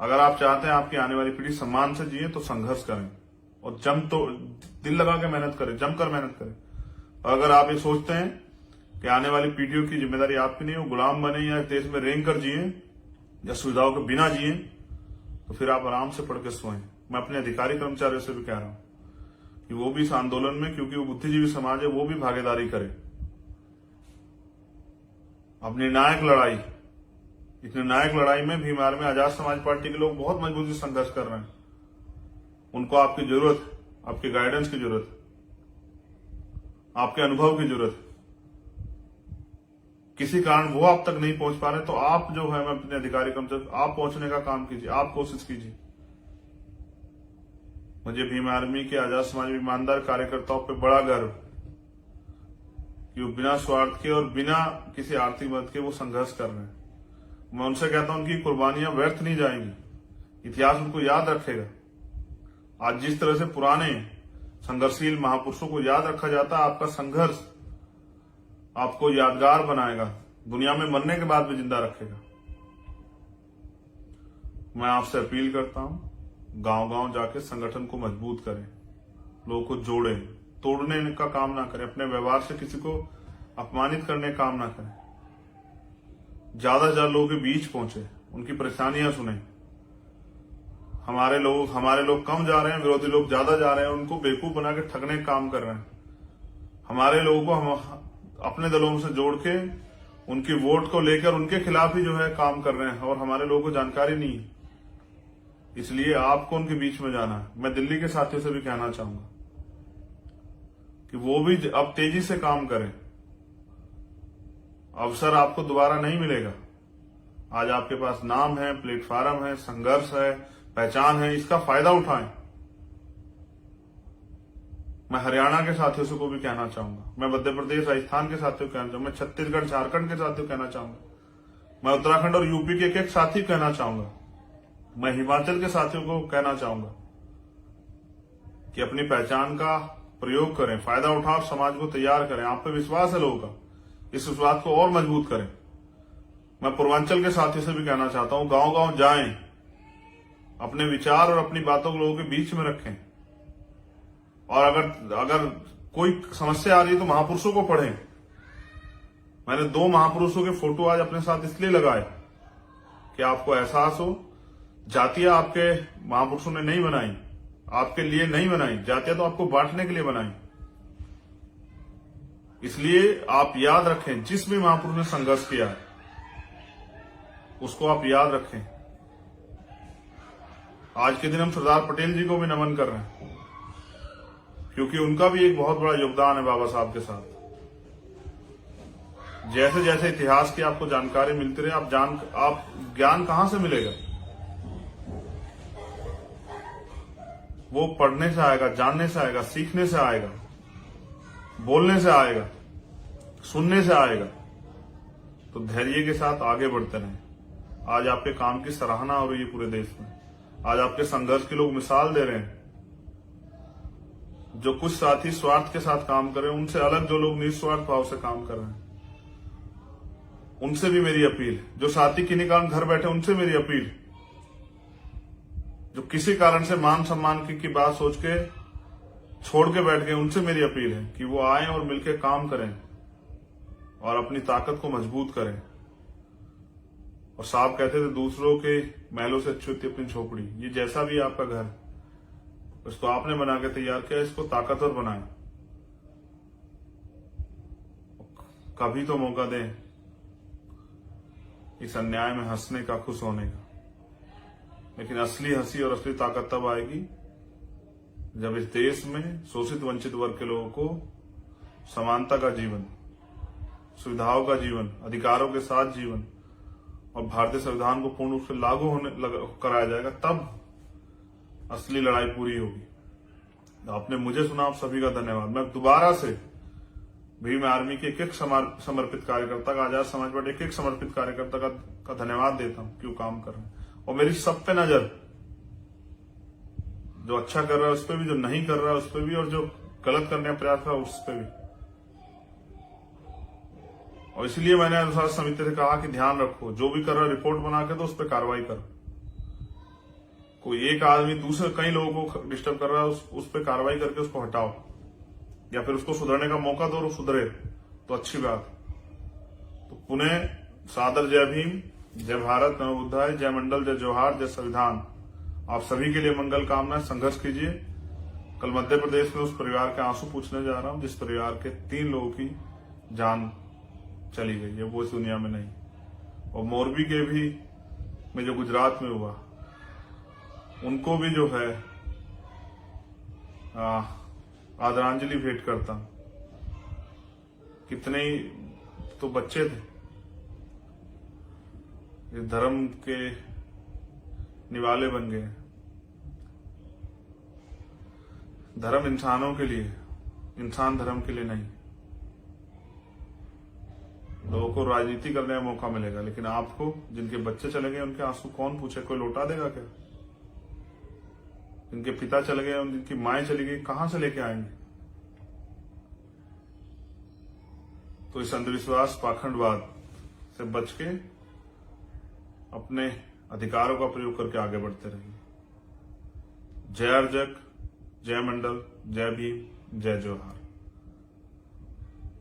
अगर आप चाहते हैं आपकी आने वाली पीढ़ी सम्मान से जिए तो संघर्ष करें और दिल लगा के मेहनत करें, जमकर मेहनत करें। और अगर आप ये सोचते हैं कि आने वाली पीढ़ियों की जिम्मेदारी आपकी नहीं, वो गुलाम बने या देश में रेंग कर जिए या सुविधाओं के बिना जिए, तो फिर आप आराम से पढ़ के सोएं। मैं अपने अधिकारी कर्मचारियों से भी कह रहा हूं कि वो भी इस आंदोलन में, क्योंकि वो बुद्धिजीवी समाज है, वो भी भागीदारी करे। अब निर्णायक लड़ाई, इस निर्णायक लड़ाई में भीमार में आजाद समाज पार्टी के लोग बहुत मजबूती से संघर्ष कर रहे हैं। उनको आपकी जरूरत, आपके गाइडेंस की जरूरत, आपके अनुभव की जरूरत। किसी कारण वो आप तक नहीं पहुंच पा रहे तो आप जो है, मैं अपने अधिकारी कर्मचारी, आप पहुंचने का काम कीजिए, आप कोशिश कीजिए। मुझे भीम आर्मी के, आजाद समाज ईमानदार कार्यकर्ताओं पे बड़ा गर्व कि वो बिना स्वार्थ के और बिना किसी आर्थिक मदद के वो संघर्ष कर रहे हैं। मैं उनसे कहता हूं उनकी कुर्बानियां व्यर्थ नहीं जाएंगी, इतिहास उनको याद रखेगा। आज जिस तरह से पुराने संघर्षशील महापुरुषों को याद रखा जाता है, आपका संघर्ष आपको यादगार बनाएगा, दुनिया में मरने के बाद भी जिंदा रखेगा। मैं आपसे अपील करता हूं, गांव-गांव जाके संगठन को मजबूत करें, लोगों को जोड़ें, तोड़ने का काम ना करें, अपने व्यवहार से किसी को अपमानित करने का काम ना करें। ज्यादा से ज्यादा लोगों के बीच पहुंचे, उनकी परेशानियां सुने। हमारे लोग कम जा रहे हैं, विरोधी लोग ज्यादा जा रहे हैं, उनको बेवकूफ बना के ठगने का काम कर रहे हैं। हमारे लोगों को हम अपने दलों से जोड़ के उनकी वोट को लेकर उनके खिलाफ ही जो है काम कर रहे हैं, और हमारे लोगों को जानकारी नहीं है। इसलिए आपको उनके बीच में जाना है। मैं दिल्ली के साथियों से भी कहना चाहूंगा कि वो भी अब तेजी से काम करें। अवसर आपको दोबारा नहीं मिलेगा। आज आपके पास नाम है, प्लेटफॉर्म है, संघर्ष है, पहचान है, इसका फायदा उठाएं। मैं हरियाणा के साथियों से को भी कहना चाहूंगा, मैं मध्य प्रदेश, राजस्थान के साथियों को कहना चाहूंगा, मैं छत्तीसगढ़, झारखंड के साथियों को कहना चाहूंगा, मैं उत्तराखंड और यूपी के एक साथी कहना चाहूंगा, मैं हिमाचल के साथियों को कहना चाहूंगा कि अपनी पहचान का प्रयोग करें, फायदा उठाओ, समाज को तैयार करें। आप पे विश्वास है लोगों का, इस विश्वास को और मजबूत करें। मैं पूर्वांचल के साथियों से भी कहना चाहता हूं, गांव गांव जाएं, अपने विचार और अपनी बातों को लोगों के बीच में रखें। और अगर कोई समस्या आ रही है तो महापुरुषों को पढ़ें। मैंने 2 महापुरुषों के फोटो आज अपने साथ इसलिए लगाए कि आपको एहसास हो, जातियां आपके महापुरुषों ने नहीं बनाई, आपके लिए नहीं बनाई, जातियां तो आपको बांटने के लिए बनाई। इसलिए आप याद रखें, जिस भी महापुरुष ने संघर्ष किया है उसको आप याद रखें। आज के दिन हम सरदार पटेल जी को भी नमन कर रहे हैं, क्योंकि उनका भी एक बहुत बड़ा योगदान है बाबा साहब के साथ। जैसे जैसे इतिहास की आपको जानकारी मिलती रहे, आप ज्ञान कहां से मिलेगा? वो पढ़ने से आएगा, जानने से आएगा, सीखने से आएगा, बोलने से आएगा, सुनने से आएगा। तो धैर्य के साथ आगे बढ़ते रहें। आज आपके काम की सराहना हो रही है पूरे देश में। आज आपके संघर्ष के लोग मिसाल दे रहे हैं। जो कुछ साथी स्वार्थ के साथ काम कर रहे हैं, उनसे अलग जो लोग निस्वार्थ भाव से काम कर रहे हैं, उनसे भी मेरी अपील। जो साथी किन्हीं कारण घर बैठे, उनसे मेरी अपील। जो किसी कारण से मान सम्मान की बात सोच के छोड़ के बैठ गए, उनसे मेरी अपील है कि वो आए और मिलकर काम करें और अपनी ताकत को मजबूत करें। और साहब कहते थे, दूसरों के महलों से अच्छी होती अपनी झोपड़ी। ये जैसा भी आपका घर, उसको आपने बना के तैयार किया, इसको ताकतवर बनाएं। कभी तो मौका दें इस अन्याय में हंसने का, खुश होने का। लेकिन असली हंसी और असली ताकत तब आएगी जब इस देश में शोषित वंचित वर्ग के लोगों को समानता का जीवन, सुविधाओं का जीवन, अधिकारों के साथ जीवन और भारतीय संविधान को पूर्ण रूप से लागू कराया जाएगा, तब असली लड़ाई पूरी होगी। आपने मुझे सुना, आप सभी का धन्यवाद। मैं दोबारा से भीम आर्मी के एक समर्पित कार्यकर्ता का, आजाद समाज पार्टी एक समर्पित कार्यकर्ता का धन्यवाद देता हूं क्यों काम कर रहे हैं। और मेरी सब पे नजर, जो अच्छा कर रहा है उस पर भी, जो नहीं कर रहा है उस पर भी, और जो गलत करने का प्रयास कर रहा है उस पर भी। और इसलिए मैंने अनुशासन समिति से कहा कि ध्यान रखो, जो भी कर रहा है रिपोर्ट बना के तो उस पर कार्रवाई करो। कोई एक आदमी दूसरे कई लोगों को डिस्टर्ब कर रहा है, उस पर कार्रवाई करके उसको हटाओ, या फिर उसको सुधरने का मौका दो और सुधरे तो अच्छी बात। तो पुनः सादर जय भीम, जय भारत, नमो बुद्धाय, जय मंडल, जय जोहार, जय संविधान। आप सभी के लिए मंगल कामना। संघर्ष कीजिए। कल मध्य प्रदेश में उस परिवार के आंसू पूछने जा रहा हूं जिस परिवार के 3 लोगों की जान चली गई है, वो इस दुनिया में नहीं। और मोरबी के भी में जो गुजरात में हुआ, उनको भी जो है आदरांजलि भेंट करता हूं। कितने ही तो बच्चे थे, इस धर्म के निवाले बन गए। धर्म इंसानों के लिए, इंसान धर्म के लिए नहीं। लोगों को राजनीति करने का मौका मिलेगा, लेकिन आपको, जिनके बच्चे चले गए उनके आंसू कौन पूछे? कोई लौटा देगा क्या? जिनके पिता चले गए, जिनकी माएं चली गई, कहां से लेके आएंगे? तो इस अंधविश्वास, पाखंडवाद से बच के अपने अधिकारों का प्रयोग करके आगे बढ़ते रहिए। जय अर्जक, जय मंडल, जय भीम, जय जोहार।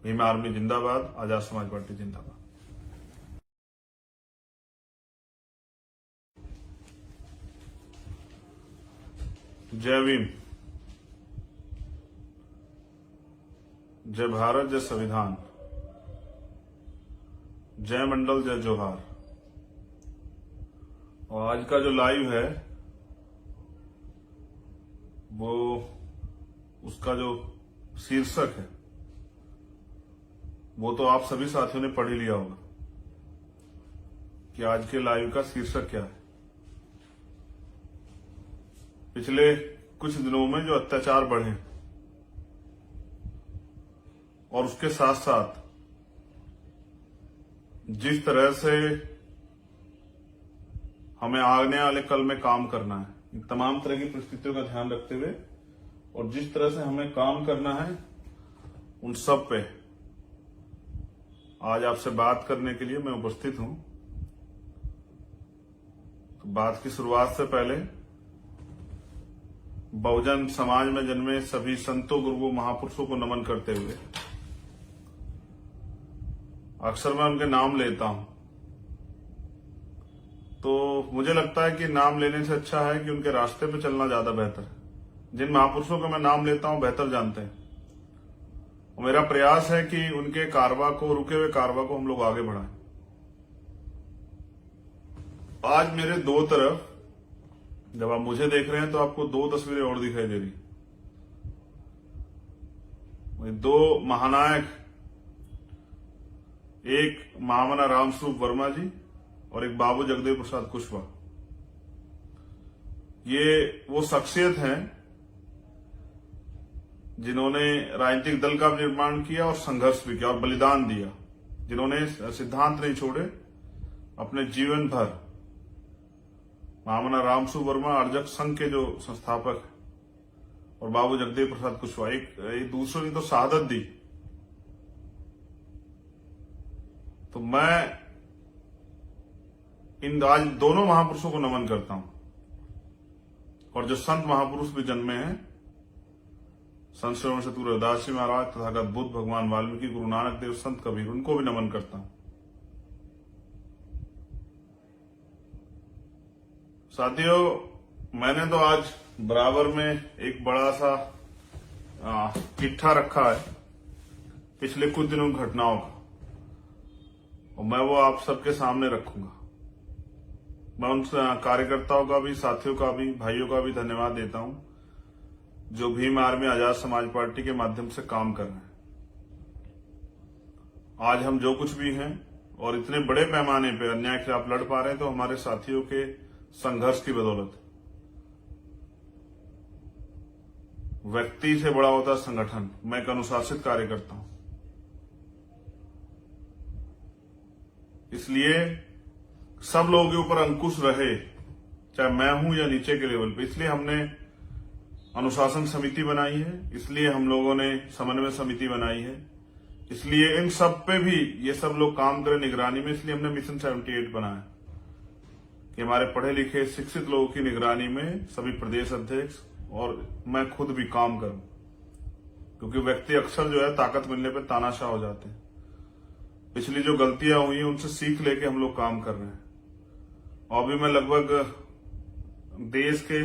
भीम आर्मी जिंदाबाद, आजाद समाज पार्टी जिंदाबाद। जय भीम, जय भारत, जय संविधान, जय मंडल, जय जोहार। और आज का जो लाइव है वो, उसका जो शीर्षक है वो तो आप सभी साथियों ने पढ़ ही लिया होगा कि आज के लाइव का शीर्षक क्या है। पिछले कुछ दिनों में जो अत्याचार बढ़े और उसके साथ साथ जिस तरह से हमें आने वाले कल में काम करना है, इन तमाम तरह की परिस्थितियों का ध्यान रखते हुए, और जिस तरह से हमें काम करना है, उन सब पे आज आपसे बात करने के लिए मैं उपस्थित हूं। तो बात की शुरुआत से पहले बहुजन समाज में जन्मे सभी संतों, गुरुओं, महापुरुषों को नमन करते हुए, अक्सर मैं उनके नाम लेता हूं तो मुझे लगता है कि नाम लेने से अच्छा है कि उनके रास्ते पे चलना ज्यादा बेहतर है। जिन महापुरुषों का मैं नाम लेता हूं बेहतर जानते हैं, और मेरा प्रयास है कि उनके कारवा को, रुके हुए कारवा को हम लोग आगे बढ़ाएं। आज मेरे दो तरफ, जब आप मुझे देख रहे हैं तो आपको 2 तस्वीरें और दिखाई दे रही। 2 महानायक, एक महामना रामस्वरूप वर्मा जी और एक बाबू जगदेव प्रसाद कुशवाहा। ये वो शख्सियत हैं जिन्होंने राजनीतिक दल का निर्माण किया और संघर्ष भी किया और बलिदान दिया, जिन्होंने सिद्धांत नहीं छोड़े अपने जीवन भर। महामना रामस्वरूप वर्मा अर्जक संघ के जो संस्थापक और बाबू जगदेव प्रसाद कुशवाहा, एक दूसरों ने तो शहादत दी। तो मैं इन आज दोनों महापुरुषों को नमन करता हूं। और जो संत महापुरुष भी जन्मे हैं, संत श्रवण शतुर रविदास जी महाराज, तथागत बुद्ध, भगवान वाल्मीकि, गुरु नानक देव, संत कबीर, उनको भी नमन करता हूं। साथियों, मैंने तो आज बराबर में एक बड़ा सा चिट्ठा रखा है पिछले कुछ दिनों की घटनाओं का, और मैं वो आप सबके सामने रखूंगा। मैं उन कार्यकर्ताओं का भी, साथियों का भी, भाइयों का भी धन्यवाद देता हूं जो भीम आर्मी आजाद समाज पार्टी के माध्यम से काम कर रहे हैं। आज हम जो कुछ भी हैं और इतने बड़े पैमाने पे अन्याय के खिलाफ लड़ पा रहे हैं तो हमारे साथियों के संघर्ष की बदौलत। व्यक्ति से बड़ा होता है संगठन। मैं एक अनुशासित कार्यकर्ता हूं, इसलिए सब लोगों के ऊपर अंकुश रहे, चाहे मैं हूं या नीचे के लेवल पे। इसलिए हमने अनुशासन समिति बनाई है, इसलिए हम लोगों ने समन्वय समिति बनाई है, इसलिए इन सब पे भी ये सब लोग काम करें निगरानी में। इसलिए हमने मिशन 78 बनाया कि हमारे पढ़े लिखे शिक्षित लोगों की निगरानी में सभी प्रदेश अध्यक्ष और मैं खुद भी काम करूं, क्योंकि व्यक्ति अक्सर जो है ताकत मिलने पे तानाशाह हो जाते हैं। पिछली जो गलतियां हुई हैं उनसे सीख लेके हम लोग काम कर रहे हैं। और भी मैं लगभग देश के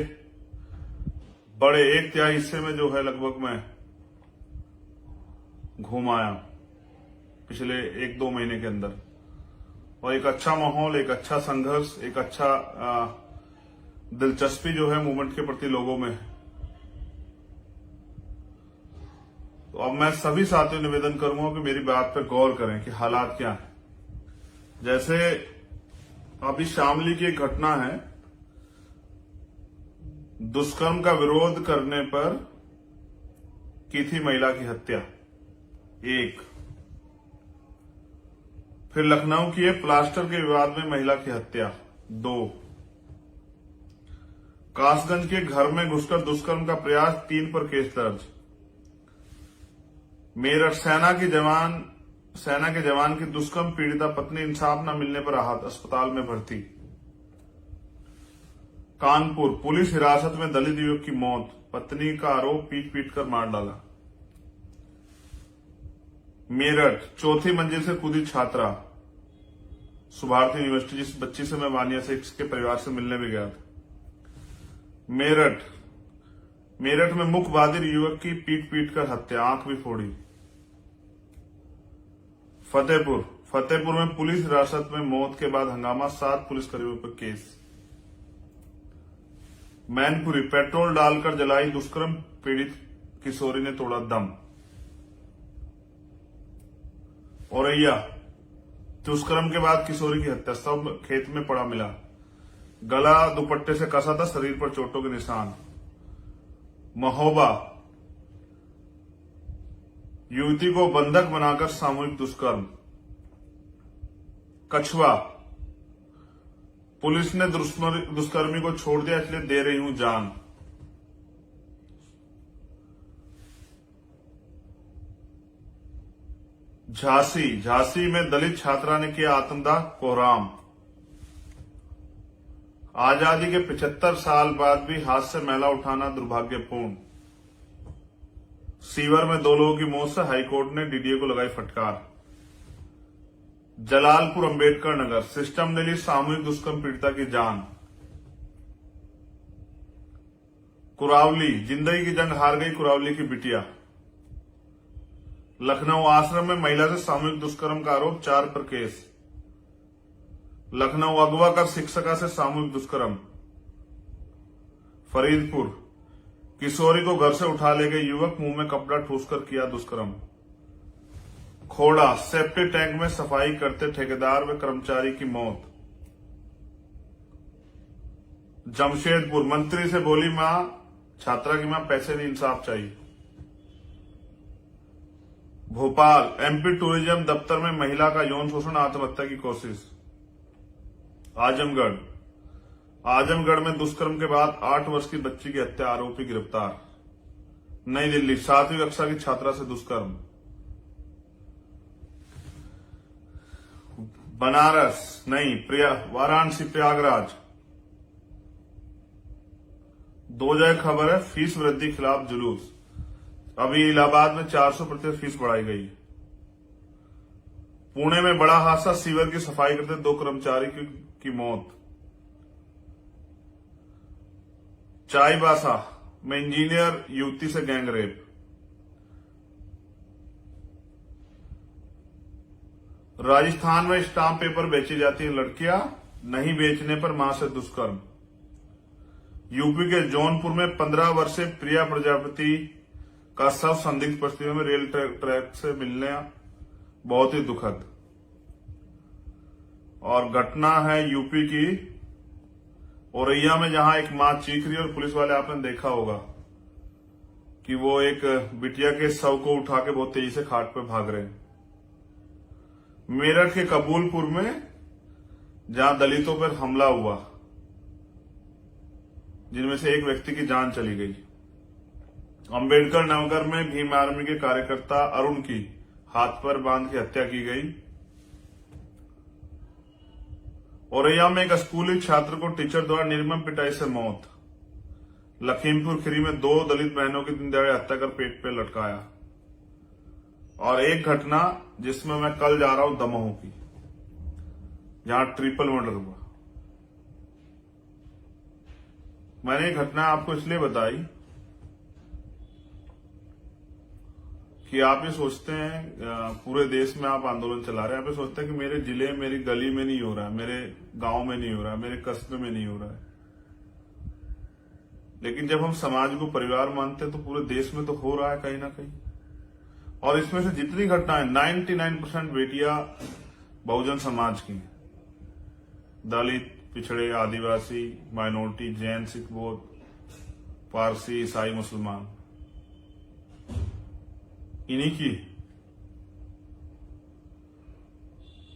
बड़े 1/3 हिस्से में जो है लगभग मैं घूम आया पिछले 1-2 महीने के अंदर, और एक अच्छा माहौल, एक अच्छा संघर्ष, एक अच्छा दिलचस्पी जो है मूवमेंट के प्रति लोगों में। तो अब मैं सभी साथियों निवेदन करूंगा कि मेरी बात पर गौर करें कि हालात क्या है। जैसे अभी शामली की एक घटना है, दुष्कर्म का विरोध करने पर की थी महिला की हत्या, एक। फिर लखनऊ की प्लास्टर के विवाद में महिला की हत्या, 2। कासगंज के घर में घुसकर दुष्कर्म का प्रयास, 3 पर केस दर्ज। मेरठ सेना के जवान की दुष्कर्म पीड़िता पत्नी इंसाफ न मिलने पर आहत, अस्पताल में भर्ती। कानपुर पुलिस हिरासत में दलित युवक की मौत, पत्नी का आरोप पीट कर मार डाला। मेरठ 4थी मंजिल से कूदी छात्रा, सुभारती यूनिवर्सिटी, जिस बच्ची से मैं वानिया से इसके परिवार से मिलने भी गया था। मेरठ में मुख बहादुर युवक की पीट कर हत्या, आंख भी फोड़ी। फतेहपुर में पुलिस हिरासत में मौत के बाद हंगामा, 7 पुलिसकर्मियों पर केस। मैनपुरी पेट्रोल डालकर जलाई दुष्कर्म पीड़ित किशोरी ने तोड़ा दम। औरैया दुष्कर्म के बाद किशोरी की हत्या, सब खेत में पड़ा मिला, गला दुपट्टे से कसा था, शरीर पर चोटों के निशान। महोबा युवती को बंधक बनाकर सामूहिक दुष्कर्म। कछुआ पुलिस ने दुष्कर्मी को छोड़ दिया, इसलिए दे रही हूं जान। झांसी में दलित छात्रा ने किया आत्मदाह, कोहराम। आजादी के 75 साल बाद भी हाथ से मैला उठाना दुर्भाग्यपूर्ण। सीवर में 2 लोगों की मौत से हाईकोर्ट ने डीडीए को लगाई फटकार। जलालपुर अंबेडकर नगर सिस्टम ने ली सामूहिक दुष्कर्म पीड़िता की जान। कुरावली जिंदगी की जंग हार गई कुरावली की बिटिया। लखनऊ आश्रम में महिला से सामूहिक दुष्कर्म का आरोप, 4 पर केस। लखनऊ अगवा कर शिक्षिका से सामूहिक दुष्कर्म। फरीदपुर किशोरी को घर से उठा ले गए युवक, मुंह में कपड़ा ठूसकर किया दुष्कर्म। खोड़ा सेप्टिक टैंक में सफाई करते ठेकेदार व कर्मचारी की मौत। जमशेदपुर मंत्री से बोली मां, छात्रा की मां, पैसे नहीं इंसाफ चाहिए। भोपाल एमपी टूरिज्म दफ्तर में महिला का यौन शोषण, आत्महत्या की कोशिश। आजमगढ़ में दुष्कर्म के बाद 8 वर्ष की बच्ची की हत्या, आरोपी गिरफ्तार। नई दिल्ली 7वीं कक्षा की छात्रा से दुष्कर्म। वाराणसी प्रयागराज 2 जगह खबर है, फीस वृद्धि खिलाफ जुलूस। अभी इलाहाबाद में 400% फीस बढ़ाई गई। पुणे में बड़ा हादसा, सीवर की सफाई करते 2 कर्मचारी की मौत। चाईबासा में इंजीनियर युवती से गैंगरेप। राजस्थान में स्टाम्प पेपर बेची जाती है लड़कियां, नहीं बेचने पर मां से दुष्कर्म। यूपी के जौनपुर में 15 वर्षीय प्रिया प्रजापति का शव संदिग्ध परिस्थितियों में रेल ट्रैक से मिलने बहुत ही दुखद। और घटना है यूपी की औरैया में, जहां एक मां चीख रही है और पुलिस वाले आपने देखा होगा कि वो एक बिटिया के शव को उठा के बहुत तेजी से खाट पे भाग रहे हैं। मेरठ के कबूलपुर में जहां दलितों पर हमला हुआ, जिनमें से एक व्यक्ति की जान चली गई। अंबेडकर नगर में भीम आर्मी के कार्यकर्ता अरुण की हाथ पर बांध के हत्या की गई। औरैया में एक स्कूली छात्र को टीचर द्वारा निर्मम पिटाई से मौत। लखीमपुर खीरी में 2 दलित बहनों की दिन दहाड़े हत्या कर पेट पे लटकाया। और एक घटना जिसमें मैं कल जा रहा हूं दमोह की, जहां ट्रिपल मर्डर हुआ। मैंने ये घटना आपको इसलिए बताई कि आप ये सोचते हैं पूरे देश में आप आंदोलन चला रहे हैं, आप ये सोचते हैं कि मेरे जिले, मेरी गली में नहीं हो रहा है, मेरे गांव में नहीं हो रहा है, मेरे कस्बे में नहीं हो रहा है। लेकिन जब हम समाज को परिवार मानते हैं तो पूरे देश में तो हो रहा है कहीं ना कहीं। और इसमें से जितनी घटनाएं 99% बेटियां बहुजन समाज की हैं। दलित, पिछड़े, आदिवासी, माइनॉरिटी, जैन, सिख, बौद्ध, पारसी, ईसाई, मुसलमान, इन्हीं की।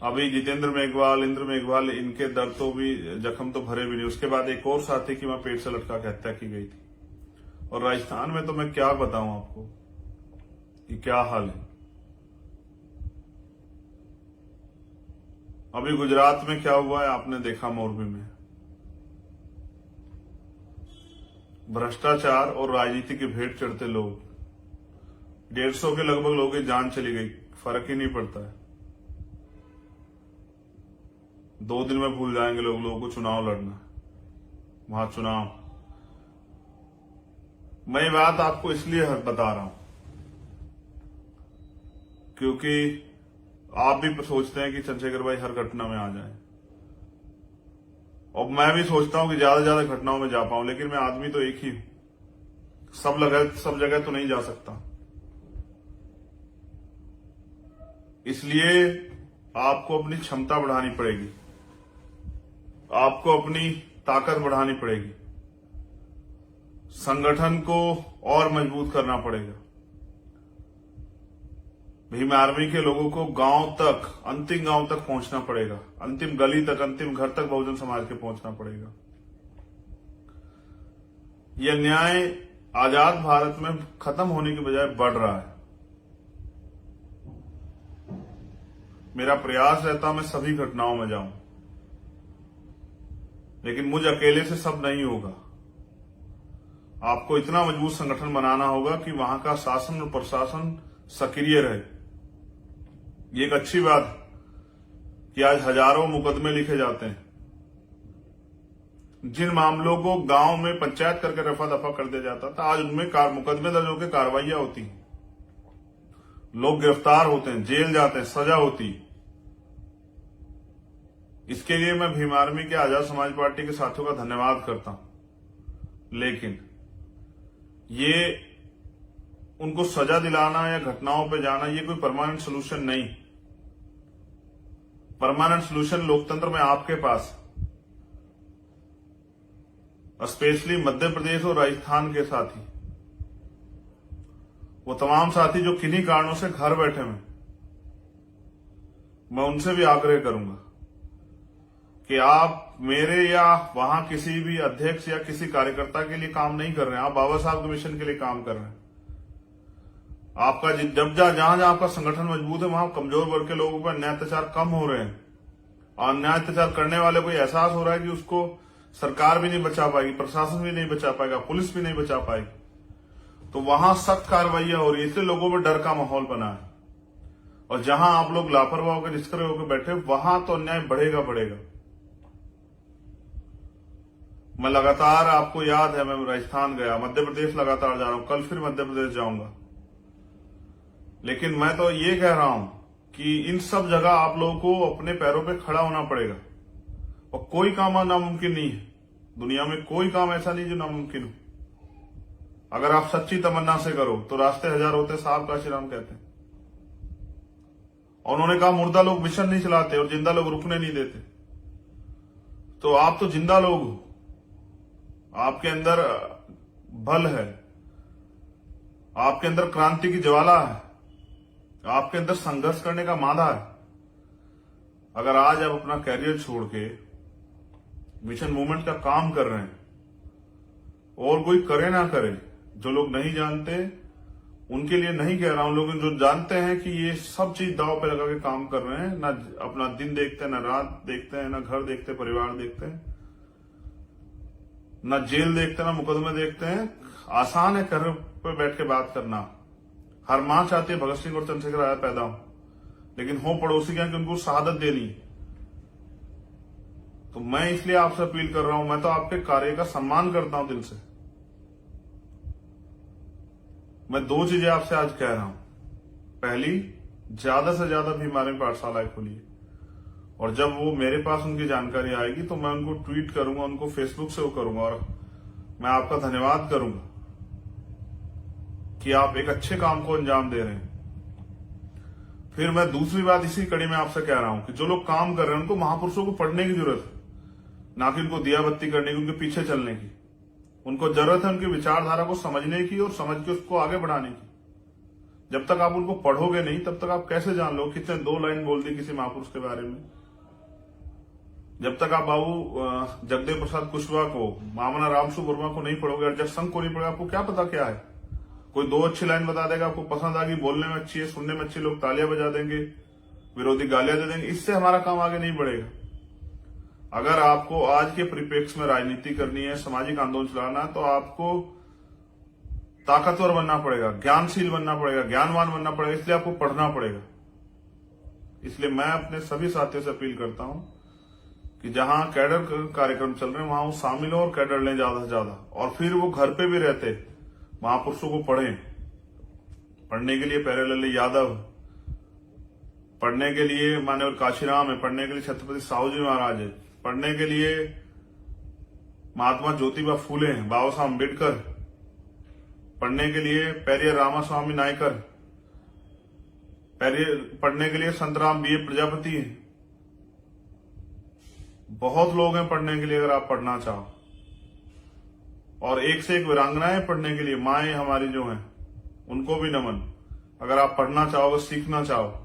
अभी जितेंद्र मेघवाल, इंद्र मेघवाल, इनके दर्द तो भी, जख्म तो भरे भी नहीं। उसके बाद एक और साथी की वहां पेट से लटका के हत्या की गई थी। और राजस्थान में तो मैं क्या बताऊं आपको कि क्या हाल है। अभी गुजरात में क्या हुआ है आपने देखा, मोरबी में भ्रष्टाचार और राजनीति की भेंट चढ़ते लोग, 150 के लगभग लोगों की जान चली गई, फर्क ही नहीं पड़ता है। 2 दिन में भूल जाएंगे लोगों को चुनाव लड़ना, वहां चुनाव। मैं ये बात आपको इसलिए बता रहा हूं क्योंकि आप भी सोचते हैं कि चंद्रशेखर भाई हर घटना में आ जाए, और मैं भी सोचता हूं कि ज्यादा से ज्यादा घटनाओं में जा पाऊं, लेकिन मैं आदमी तो एक ही हूं, सब जगह तो नहीं जा सकता। इसलिए आपको अपनी क्षमता बढ़ानी पड़ेगी, आपको अपनी ताकत बढ़ानी पड़ेगी, संगठन को और मजबूत करना पड़ेगा। भीम आर्मी के लोगों को गांव तक, अंतिम गांव तक पहुंचना पड़ेगा, अंतिम गली तक, अंतिम घर तक बहुजन समाज के पहुंचना पड़ेगा। यह न्याय आजाद भारत में खत्म होने के बजाय बढ़ रहा है। मेरा प्रयास रहता मैं सभी घटनाओं में जाऊं, लेकिन मुझ अकेले से सब नहीं होगा। आपको इतना मजबूत संगठन बनाना होगा कि वहां का शासन और प्रशासन सक्रिय रहे। ये एक अच्छी बात कि आज हजारों मुकदमे लिखे जाते हैं। जिन मामलों को गांव में पंचायत करके रफा दफा कर दिया जाता था, आज उनमें मुकदमे दर्ज होकर कार्रवाइयां होती हैं, लोग गिरफ्तार होते हैं, जेल जाते हैं, सजा होती। इसके लिए मैं भीम आर्मी के आजाद समाज पार्टी के साथियों का धन्यवाद करता हूं। लेकिन ये उनको सजा दिलाना या घटनाओं पे जाना, ये कोई परमानेंट सोल्यूशन नहीं। परमानेंट सोल्यूशन लोकतंत्र में आपके पास, स्पेशली मध्य प्रदेश और राजस्थान के साथी, वो तमाम साथी जो किन्हीं कारणों से घर बैठे हैं, मैं उनसे भी आग्रह करूंगा कि आप मेरे या वहां किसी भी अध्यक्ष या किसी कार्यकर्ता के लिए काम नहीं कर रहे हैं, आप बाबा साहब के मिशन के लिए काम कर रहे हैं। आपका जहां जहां आपका संगठन मजबूत है, वहां कमजोर वर्ग के लोगों पर अन्याय अत्याचार कम हो रहे हैं, और अन्याय अत्याचार करने वाले को एहसास हो रहा है कि उसको सरकार भी नहीं बचा पाएगी, प्रशासन भी नहीं बचा पाएगा, पुलिस भी नहीं बचा पाएगी। तो वहां सख्त कार्रवाइयां हो रही है, इसलिए लोगों में डर का माहौल बना है। और जहां आप लोग लापरवाह होकर निष्क्रिय होकर बैठे, वहां तो अन्याय बढ़ेगा बढ़ेगा। मैं लगातार, आपको याद है, मैं राजस्थान गया, मध्य प्रदेश लगातार जा रहा हूं, कल फिर मध्य प्रदेश जाऊंगा। लेकिन मैं तो ये कह रहा हूं कि इन सब जगह आप लोगों को अपने पैरों पे खड़ा होना पड़ेगा, और कोई काम नामुमकिन नहीं है। दुनिया में कोई काम ऐसा नहीं जो नामुमकिन हो। अगर आप सच्ची तमन्ना से करो तो रास्ते हजार होते, साहब काशीराम कहते हैं। और उन्होंने कहा मुर्दा लोग मिशन नहीं चलाते और जिंदा लोग रुकने नहीं देते। तो आप तो जिंदा लोग हो, आपके अंदर बल है, आपके अंदर क्रांति की ज्वाला है, आपके अंदर संघर्ष करने का मादा है। अगर आज आप अपना कैरियर छोड़ के मिशन मूवमेंट का काम कर रहे हैं, और कोई करे ना करे, जो लोग नहीं जानते उनके लिए नहीं कह रहा हूं, लोग जो जानते हैं कि ये सब चीज दांव पे लगा के काम कर रहे हैं, ना अपना दिन देखते हैं, ना रात देखते हैं, ना घर देखते, परिवार देखते हैं, ना जेल देखते हैं, ना मुकदमे देखते हैं। आसान है घर पे बैठ के बात करना। हर मां चाहती है भगत सिंह और चंद्रशेखर आजाद पैदा हो, लेकिन हो पड़ोसी क्या कि उनको शहादत देनी है। तो मैं इसलिए आपसे अपील कर रहा हूं, मैं तो आपके कार्य का सम्मान करता हूं दिल से। मैं दो चीजें आपसे आज कह रहा हूं। पहली, ज्यादा से ज्यादा बीमारी पाठशालाएं खोलिए, और जब वो मेरे पास उनकी जानकारी आएगी तो मैं उनको ट्वीट करूंगा, उनको फेसबुक से वो करूंगा, और मैं आपका धन्यवाद करूंगा कि आप एक अच्छे काम को अंजाम दे रहे हैं। फिर मैं दूसरी बात इसी कड़ी में आपसे कह रहा हूं कि जो लोग काम कर रहे हैं उनको महापुरुषों को पढ़ने की जरूरत है, ना कि उनको दिया बत्ती करने की, उनके पीछे चलने की। उनको जरूरत है उनकी विचारधारा को समझने की और समझ के उसको आगे बढ़ाने की। जब तक आप उनको पढ़ोगे नहीं, तब तक आप कैसे जान लो कितने 2 लाइन बोल दी किसी महापुरुष के बारे में। जब तक आप बाबू जगदेव प्रसाद कुशवाहा को, मामना रामसु वर्मा को नहीं पढ़ोगे, अर्जक संघ को नहीं पढ़ोगे, आपको क्या पता क्या है। कोई 2 अच्छी लाइन बता देगा, आपको पसंद आ गई, बोलने में अच्छी है, सुनने में अच्छी, लोग तालियां बजा देंगे, विरोधी गालियां दे देंगे, इससे हमारा काम आगे नहीं बढ़ेगा। अगर आपको आज के परिप्रेक्ष्य में राजनीति करनी है, सामाजिक आंदोलन चलाना है, तो आपको ताकतवर बनना पड़ेगा, ज्ञानशील बनना पड़ेगा, ज्ञानवान बनना पड़ेगा, इसलिए आपको पढ़ना पड़ेगा। इसलिए मैं अपने सभी साथियों से अपील करता हूं कि जहां कैडर कार्यक्रम चल रहे हैं वहां वो शामिल हो और कैडर लें ज्यादा से ज्यादा, और फिर वो घर पे भी रहते महापुरुषों को पढ़ें। पढ़ने के लिए प्यारेलाल यादव, पढ़ने के लिए माननीय काशीराम है, पढ़ने के लिए छत्रपति साहू जी महाराज है, पढ़ने के लिए महात्मा ज्योतिबा फूले हैं, बाबा साहब अम्बेडकर, पढ़ने के लिए पेरियर रामास्वामी नायकर, पढ़ने के लिए संतराम बी प्रजापति हैं। बहुत लोग हैं पढ़ने के लिए, अगर आप पढ़ना चाहो। और एक से एक वीरांगनाएं पढ़ने के लिए, माएं हमारी जो हैं उनको भी नमन। अगर आप पढ़ना चाहोगे, सीखना चाहो,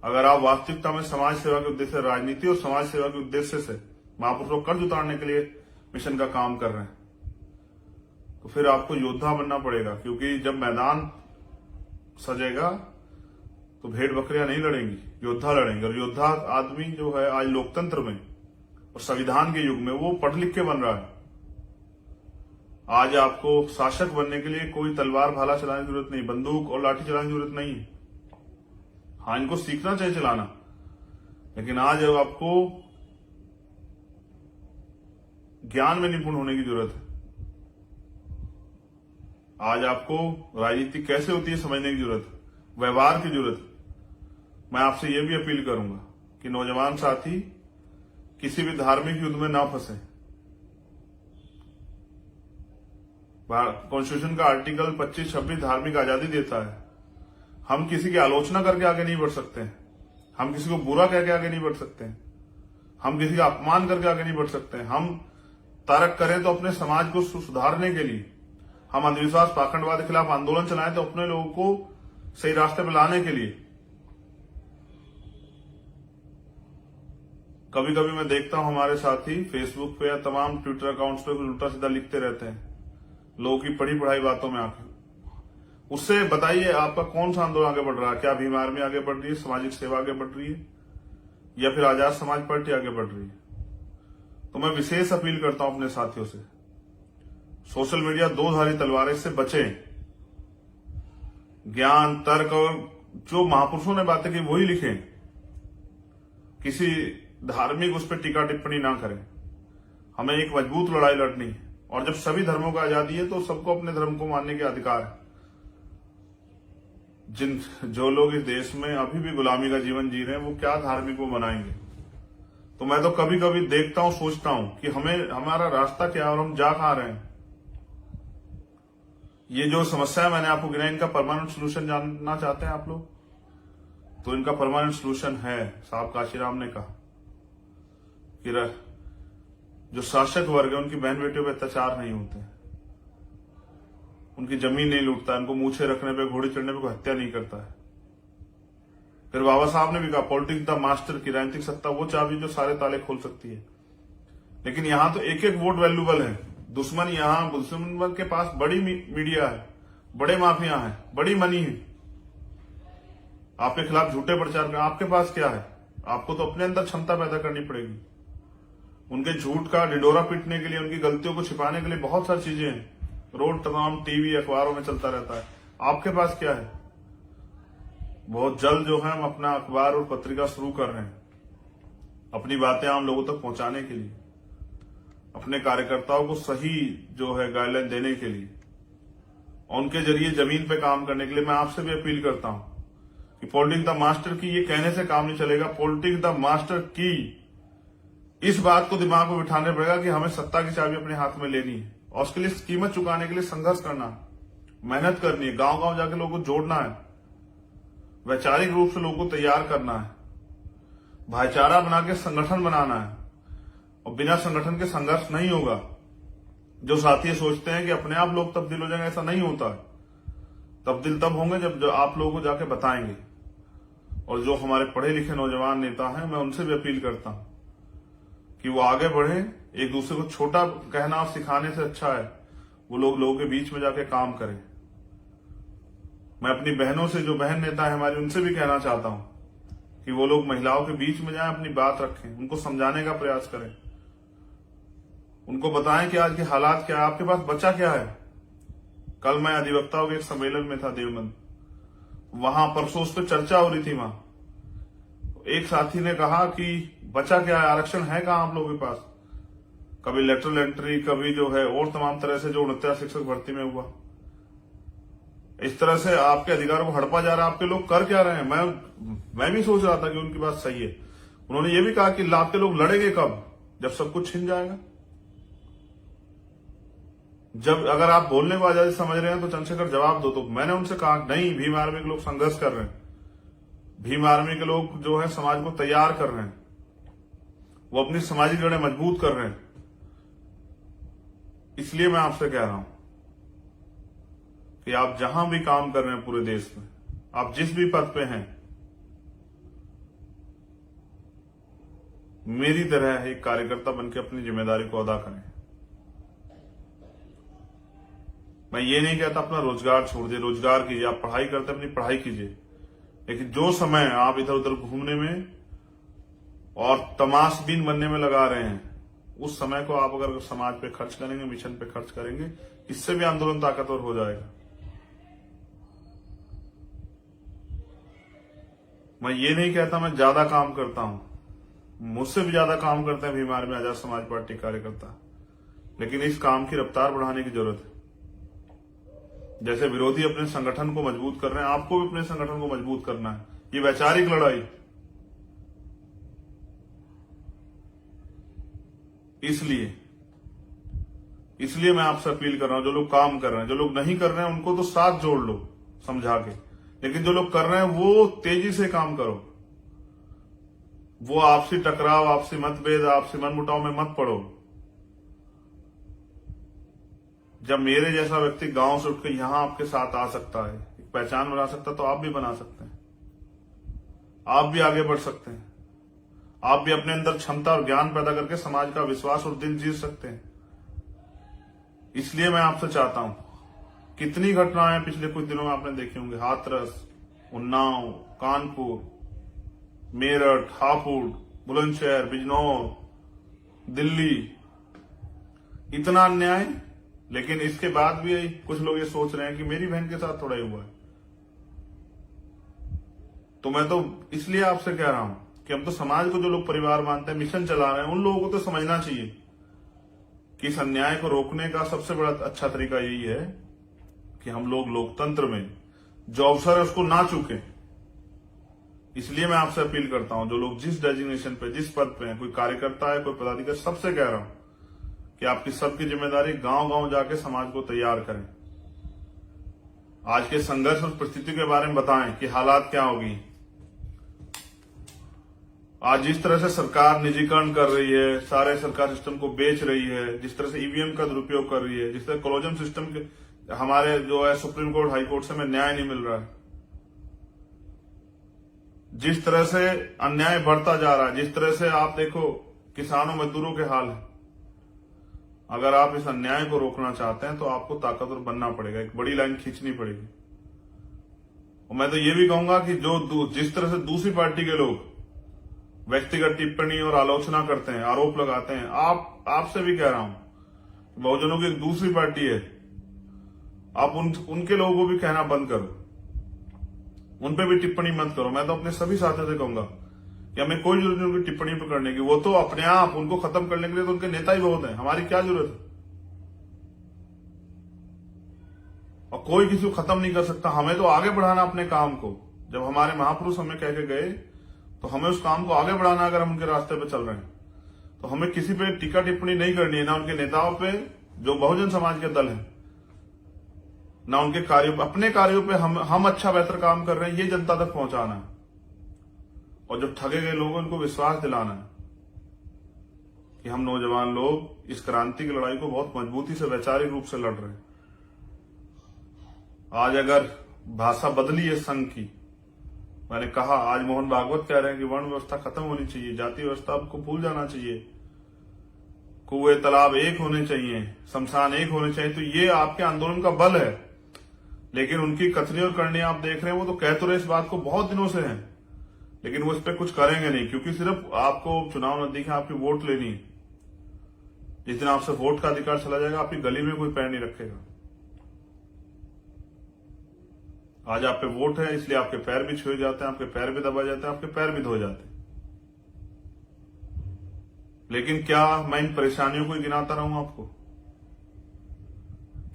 अगर आप वास्तविकता में समाज सेवा के उद्देश्य से, राजनीति और समाज सेवा के उद्देश्य से महापुरुषों को कर्ज उतारने के लिए मिशन का काम कर रहे हैं, तो फिर आपको योद्धा बनना पड़ेगा। क्योंकि जब मैदान सजेगा तो भेड़ बकरियां नहीं लड़ेंगी, योद्धा लड़ेंगे। और योद्धा आदमी जो है आज लोकतंत्र में और संविधान के युग में वो पढ़ लिख के बन रहा है। आज आपको शासक बनने के लिए कोई तलवार भाला चलाने की जरूरत नहीं, बंदूक और लाठी चलाने की जरूरत नहीं है। हाँ, इनको सीखना चाहिए चलाना, लेकिन आज आपको ज्ञान में निपुण होने की जरूरत है। आज आपको राजनीति कैसे होती है समझने की जरूरत है, व्यवहार की जरूरत है। मैं आपसे यह भी अपील करूंगा कि नौजवान साथी किसी भी धार्मिक युद्ध में ना फंसे। कॉन्स्टिट्यूशन का आर्टिकल 25-26 धार्मिक आजादी देता है। हम किसी की आलोचना करके आगे नहीं बढ़ सकते हैं, हम किसी को बुरा कह के आगे नहीं बढ़ सकते हैं, हम किसी का अपमान करके आगे नहीं बढ़ सकते हैं। हम तर्क करें तो अपने समाज को सुधारने के लिए, हम अंधविश्वास पाखंडवाद के खिलाफ आंदोलन चलाएं तो अपने लोगों को सही रास्ते पर लाने के लिए। कभी कभी मैं देखता हूं हमारे साथी फेसबुक पे या तमाम ट्विटर अकाउंट्स पे उल्टा सीधा लिखते रहते हैं, लोगों की पढ़ी पढ़ाई बातों में आके। उससे बताइए आपका कौन सा आंदोलन आगे बढ़ रहा है? क्या भीम आर्मी आगे बढ़ रही है, सामाजिक सेवा आगे बढ़ रही है, या फिर आजाद समाज पार्टी आगे बढ़ रही है? तो मैं विशेष अपील करता हूं अपने साथियों से, सोशल मीडिया 2 धारी तलवार है, इससे बचें। ज्ञान, तर्क और जो महापुरुषों ने बातें की वही लिखें, किसी धार्मिक उस पर टीका टिप्पणी ना करें। हमें एक मजबूत लड़ाई लड़नी है, और जब सभी धर्मों का आजादी है तो सबको अपने धर्म को मानने के अधिकार है। जो लोग इस देश में अभी भी गुलामी का जीवन जी रहे हैं वो क्या धार्मिक को बनाएंगे? तो मैं तो कभी कभी देखता हूं, सोचता हूं कि हमारा रास्ता क्या है और हम जा कहां रहे हैं। ये जो समस्या है मैंने आपको गिनाई, इनका परमानेंट सोल्यूशन जानना चाहते हैं आप लोग? तो इनका परमानेंट सोल्यूशन है, साहब काशीराम ने कहा कि जो शासक वर्ग है उनकी बहन बेटियों पर अत्याचार नहीं होते, उनकी जमीन नहीं लूटता, उनको मूछे रखने पे, घोड़े चढ़ने पे कोई हत्या नहीं करता है। फिर बाबा साहब ने भी कहा पॉलिटिक्स द मास्टर की, राजनीतिक सत्ता वो चाबी जो सारे ताले खोल सकती है। लेकिन यहां तो एक एक वोट वैल्यूबल है। दुश्मन के पास बड़ी मीडिया है, बड़े माफिया है, बड़ी मनी है, आपके खिलाफ झूठे प्रचार कर। आपके पास क्या है? आपको तो अपने अंदर क्षमता पैदा करनी पड़ेगी। उनके झूठ का ढिंढोरा पीटने के लिए, उनकी गलतियों को छिपाने के लिए बहुत सारी चीजें हैं। रोड तमाम टीवी अखबारों में चलता रहता है। आपके पास क्या है? बहुत जल्द जो है हम अपना अखबार और पत्रिका शुरू कर रहे हैं, अपनी बातें आम लोगों तक पहुंचाने के लिए, अपने कार्यकर्ताओं को सही जो है गाइडलाइन देने के लिए, और उनके जरिए जमीन पे काम करने के लिए। मैं आपसे भी अपील करता हूं कि पॉलिटिक्स द मास्टर की ये कहने से काम नहीं चलेगा। पॉलिटिक्स द मास्टर की इस बात को दिमाग में बिठाने पड़ेगा कि हमें सत्ता की चाबी अपने हाथ में लेनी है और उसके लिए कीमत चुकाने के लिए संघर्ष करना है, मेहनत करनी है, गांव गांव जाके लोगों को जोड़ना है, वैचारिक रूप से लोगों को तैयार करना है, भाईचारा बना के संगठन बनाना है। और बिना संगठन के संघर्ष नहीं होगा। जो साथी सोचते हैं कि अपने आप लोग तब्दील हो जाएंगे, ऐसा नहीं होता है। तब्दील तब होंगे जब आप लोगों को जाके बताएंगे। और जो हमारे पढ़े लिखे नौजवान नेता हैं, मैं उनसे भी अपील करता हूं कि वो आगे बढ़े। एक दूसरे को छोटा कहना और सिखाने से अच्छा है वो लोगों के बीच में जाके काम करें। मैं अपनी बहनों से, जो बहन नेता है हमारी, उनसे भी कहना चाहता हूं कि वो लोग महिलाओं के बीच में जाएं, अपनी बात रखें, उनको समझाने का प्रयास करें, उनको बताएं कि आज के हालात क्या है, आपके पास बचा क्या है। कल मैं अधिवक्ताओं के एक सम्मेलन में था देवबंद, वहां परसों उस पर चर्चा हो रही थी। वहां एक साथी ने कहा कि बचा क्या है, आरक्षण है कहां आप लोगों के पास? कभी लेटरल एंट्री, कभी जो है और तमाम तरह से जो 69 शिक्षक भर्ती में हुआ, इस तरह से आपके अधिकारों को हड़पा जा रहा है। आपके लोग कर क्या रहे हैं? मैं भी सोच रहा था कि उनकी बात सही है। उन्होंने ये भी कहा कि आपके लोग लड़ेंगे कब? जब सब कुछ छिन जाएगा। जब अगर आप बोलने को आजादी समझ रहे हैं तो चंद्रशेखर जवाब दो। तो मैंने उनसे कहा नहीं, भीम आर्मी के लोग संघर्ष कर रहे हैं, भीम आर्मी के लोग जो है समाज को तैयार कर रहे हैं, वो अपनी सामाजिक जड़ें मजबूत कर रहे हैं। इसलिए मैं आपसे कह रहा हूं कि आप जहां भी काम कर रहे हैं पूरे देश में, आप जिस भी पद पे हैं, मेरी तरह एक कार्यकर्ता बनकर अपनी जिम्मेदारी को अदा करें। मैं ये नहीं कहता अपना रोजगार छोड़ दे, रोजगार कीजिए, आप पढ़ाई करते अपनी पढ़ाई कीजिए, लेकिन जो समय आप इधर उधर घूमने में और तमाशबीन बनने में लगा रहे हैं, उस समय को आप अगर समाज पे खर्च करेंगे, मिशन पे खर्च करेंगे, इससे भी आंदोलन ताकतवर हो जाएगा। मैं ये नहीं कहता मैं ज्यादा काम करता हूं, मुझसे भी ज्यादा काम करते हैं भीम आर्मी आजाद समाज पार्टी कार्यकर्ता, लेकिन इस काम की रफ्तार बढ़ाने की जरूरत है। जैसे विरोधी अपने संगठन को मजबूत कर रहे हैं, आपको भी अपने संगठन को मजबूत करना है। ये वैचारिक लड़ाई, इसलिए मैं आपसे अपील कर रहा हूं, जो लोग काम कर रहे हैं, जो लोग नहीं कर रहे हैं, उनको तो साथ जोड़ लो समझा के, लेकिन जो लोग कर रहे हैं वो तेजी से काम करो। वो आपसी टकराव, आपसी मतभेद, आपसी मनमुटाव में मत पड़ो। जब मेरे जैसा व्यक्ति गांव से उठकर यहां आपके साथ आ सकता है, एक पहचान बना सकता है, तो आप भी बना सकते हैं, आप भी आगे बढ़ सकते हैं, आप भी अपने अंदर क्षमता और ज्ञान पैदा करके समाज का विश्वास और दिल जीत सकते हैं। इसलिए मैं आपसे चाहता हूं, कितनी घटनाएं पिछले कुछ दिनों में आपने देखी होंगी, हाथरस, उन्नाव, कानपुर, मेरठ, हापुड़, बुलंदशहर, बिजनौर, दिल्ली, इतना अन्याय। लेकिन इसके बाद भी कुछ लोग ये सोच रहे हैं कि मेरी बहन के साथ थोड़ा ही हुआ है। तो मैं तो इसलिए आपसे कह रहा हूं कि हम तो समाज को, जो लोग परिवार मानते हैं, मिशन चला रहे हैं, उन लोगों को तो समझना चाहिए कि इस अन्याय को रोकने का सबसे बड़ा अच्छा तरीका यही है कि हम लोग लोकतंत्र में जो अवसर है उसको ना चूकें। इसलिए मैं आपसे अपील करता हूं, जो लोग जिस डेजिग्नेशन पे, जिस पद पे हैं, कोई कार्यकर्ता है, कोई पदाधिकारी, सबसे कह रहा हूं कि आपकी सबकी जिम्मेदारी गांव गांव जाके समाज को तैयार करें। आज के संघर्ष और परिस्थिति के बारे में बताएं कि हालात क्या होगी। आज जिस तरह से सरकार निजीकरण कर रही है, सारे सरकार सिस्टम को बेच रही है, जिस तरह से ईवीएम का दुरुपयोग कर रही है, जिस तरह कोलोजन सिस्टम के हमारे जो है सुप्रीम कोर्ट, हाई कोर्ट से हमें न्याय नहीं मिल रहा है, जिस तरह से अन्याय बढ़ता जा रहा है, जिस तरह से आप देखो किसानों मजदूरों के हाल है, अगर आप इस अन्याय को रोकना चाहते हैं तो आपको ताकतवर बनना पड़ेगा, एक बड़ी लाइन खींचनी पड़ेगी। और मैं तो ये भी कहूंगा कि जो जिस तरह से दूसरी पार्टी के लोग व्यक्तिगत टिप्पणी और आलोचना करते हैं, आरोप लगाते हैं, आपसे भी कह रहा हूं, बहुजनों की एक दूसरी पार्टी है, आप उनके लोगों को भी कहना बंद करो, उनपे भी टिप्पणी मत करो। मैं तो अपने सभी साथियों से कहूंगा कि हमें कोई जरूरत नहीं उनकी टिप्पणी पर करने की, वो तो अपने आप, उनको खत्म करने के लिए तो उनके नेता ही बहुत हैं, हमारी क्या जरूरत है। और कोई किसी को खत्म नहीं कर सकता, हमें तो आगे बढ़ाना अपने काम को। जब हमारे महापुरुष हमें कह के गए तो हमें उस काम को आगे बढ़ाना। अगर हम उनके रास्ते पे चल रहे हैं तो हमें किसी पे टीका टिप्पणी नहीं करनी है, ना उनके नेताओं पे जो बहुजन समाज के दल है, ना उनके कार्यों, अपने कार्यों पे हम अच्छा बेहतर काम कर रहे हैं ये जनता तक पहुंचाना है। और जो ठगे गए लोगों उनको विश्वास दिलाना है कि हम नौजवान लोग इस क्रांति की लड़ाई को बहुत मजबूती से, वैचारिक रूप से लड़ रहे हैं। आज अगर भाषा बदली है संघ की, मैंने कहा, आज मोहन भागवत कह रहे हैं कि वर्ण व्यवस्था खत्म होनी चाहिए, जाति व्यवस्था को भूल जाना चाहिए, कुएं तालाब एक होने चाहिए, शमशान एक होने चाहिए। तो ये आपके आंदोलन का बल है। लेकिन उनकी कथनी और करनी आप देख रहे हैं, वो तो कह तो रहे इस बात को बहुत दिनों से हैं, लेकिन वो इस पर कुछ करेंगे नहीं, क्योंकि सिर्फ आपको चुनाव नजदीक है, आपकी वोट लेनी है। जिस दिन आपसे वोट का अधिकार चला जाएगा, आपकी गली में कोई पैर नहीं रखेगा। आज आप पे वोट है, इसलिए आपके पैर भी छुए जाते हैं, आपके पैर भी दबाए जाते हैं, आपके पैर भी धोए जाते हैं। लेकिन क्या मैं इन परेशानियों को गिनाता रहूं आपको?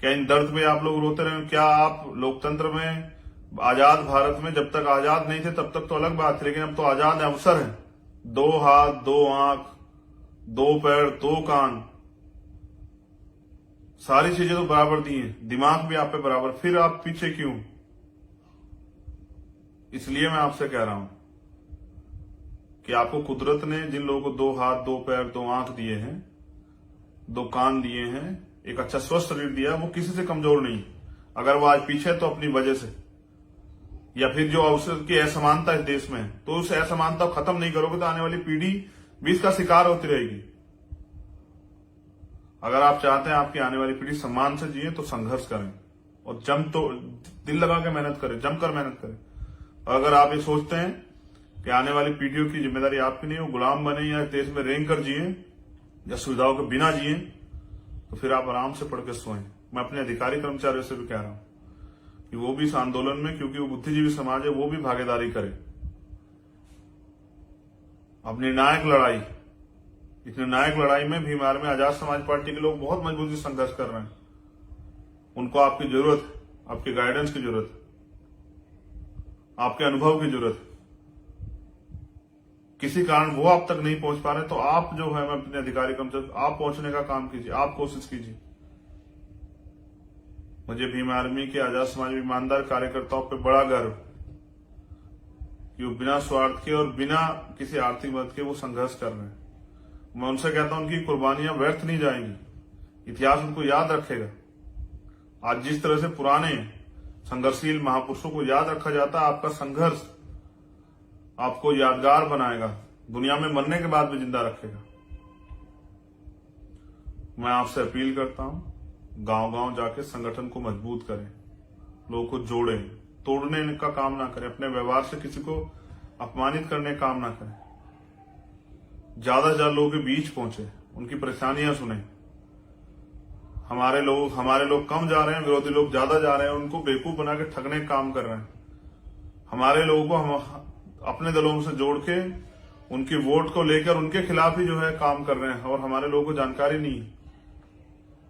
क्या इन दर्द में आप लोग रोते रहे? क्या आप लोकतंत्र में, आजाद भारत में जब तक आजाद नहीं थे तब तक तो अलग बात थी, लेकिन अब तो आजाद अवसर है, 2 हाथ 2 आंख 2 पैर 2 कान, सारी चीजें तो बराबर दी हैं, दिमाग भी आप पे बराबर, फिर आप पीछे क्यों? इसलिए मैं आपसे कह रहा हूं कि आपको कुदरत ने जिन लोगों को 2 हाथ 2 पैर 2 आंख दिए हैं, 2 कान दिए हैं, एक अच्छा स्वस्थ शरीर दिया, वो किसी से कमजोर नहीं। अगर वो आज पीछे है तो अपनी वजह से, या फिर जो अवसर की असमानता इस देश में है, तो उस असमानता को खत्म नहीं करोगे तो आने वाली पीढ़ी भी इसका शिकार होती रहेगी। अगर आप चाहते हैं आपकी आने वाली पीढ़ी सम्मान से जिए तो संघर्ष करें और दिल लगा के मेहनत करें, जमकर मेहनत करें। और अगर आप ये सोचते हैं कि आने वाली पीढ़ियों की जिम्मेदारी आपकी नहीं, वो गुलाम बने या देश में रेंग कर जिए या सुविधाओं के बिना जिए, तो फिर आप आराम से पढ़ के सोएं। मैं अपने अधिकारी कर्मचारियों से भी कह रहा हूं कि वो भी इस आंदोलन में, क्योंकि वो बुद्धिजीवी समाज है, वो भी भागीदारी करे। अब निर्णायक लड़ाई, इस निर्णायक लड़ाई में भीमार में आजाद समाज पार्टी के लोग बहुत मजबूती से संघर्ष कर रहे हैं। उनको आपकी जरूरत, आपके गाइडेंस की जरूरत, आपके अनुभव की जरूरत। किसी कारण वो आप तक नहीं पहुंच पा रहे तो आप जो है, मैं अपने अधिकारी कर्मचारी, आप पहुंचने का काम कीजिए, आप कोशिश कीजिए। मुझे भीम आर्मी के, आजाद समाज ईमानदार कार्यकर्ताओं पे बड़ा गर्व कि वो बिना स्वार्थ के और बिना किसी आर्थिक मदद के वो संघर्ष कर रहे हैं। मैं उनसे कहता हूं उनकी कुर्बानियां व्यर्थ नहीं जाएंगी, इतिहास उनको याद रखेगा। आज जिस तरह से पुराने संघर्षशील महापुरुषों को याद रखा जाता है, आपका संघर्ष आपको यादगार बनाएगा, दुनिया में मरने के बाद भी जिंदा रखेगा। मैं आपसे अपील करता हूं, गांव गांव जाके संगठन को मजबूत करें, लोगों को जोड़ें, तोड़ने का काम ना करें, अपने व्यवहार से किसी को अपमानित करने का काम ना करें। ज्यादा से ज्यादा लोगों के बीच पहुंचे, उनकी परेशानियां सुने। हमारे लोग कम जा रहे हैं, विरोधी लोग ज्यादा जा रहे हैं, उनको बेवकूफ बना के ठगने का काम कर रहे हैं। हमारे लोगों को हम अपने दलों से जोड़ के उनकी वोट को लेकर उनके खिलाफ ही जो है काम कर रहे हैं, और हमारे लोगों को जानकारी नहीं है।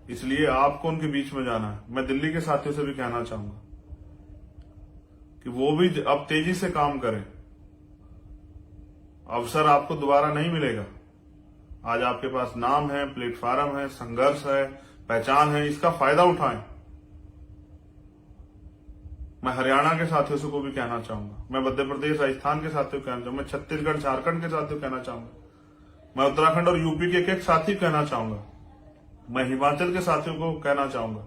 इसलिए आपको उनके बीच में जाना है। मैं दिल्ली के साथियों से भी कहना चाहूंगा कि वो भी अब तेजी से काम करें। अवसर आपको दोबारा नहीं मिलेगा। आज आपके पास नाम है, प्लेटफॉर्म है, संघर्ष है, पहचान है, इसका फायदा उठाएं। मैं हरियाणा के साथियों से को भी कहना चाहूंगा, मैं मध्य प्रदेश राजस्थान के साथियों को कहना चाहूंगा, मैं छत्तीसगढ़ झारखंड के साथियों को कहना चाहूंगा, मैं उत्तराखंड और यूपी के एक साथी कहना चाहूंगा, मैं हिमाचल के साथियों को कहना चाहूंगा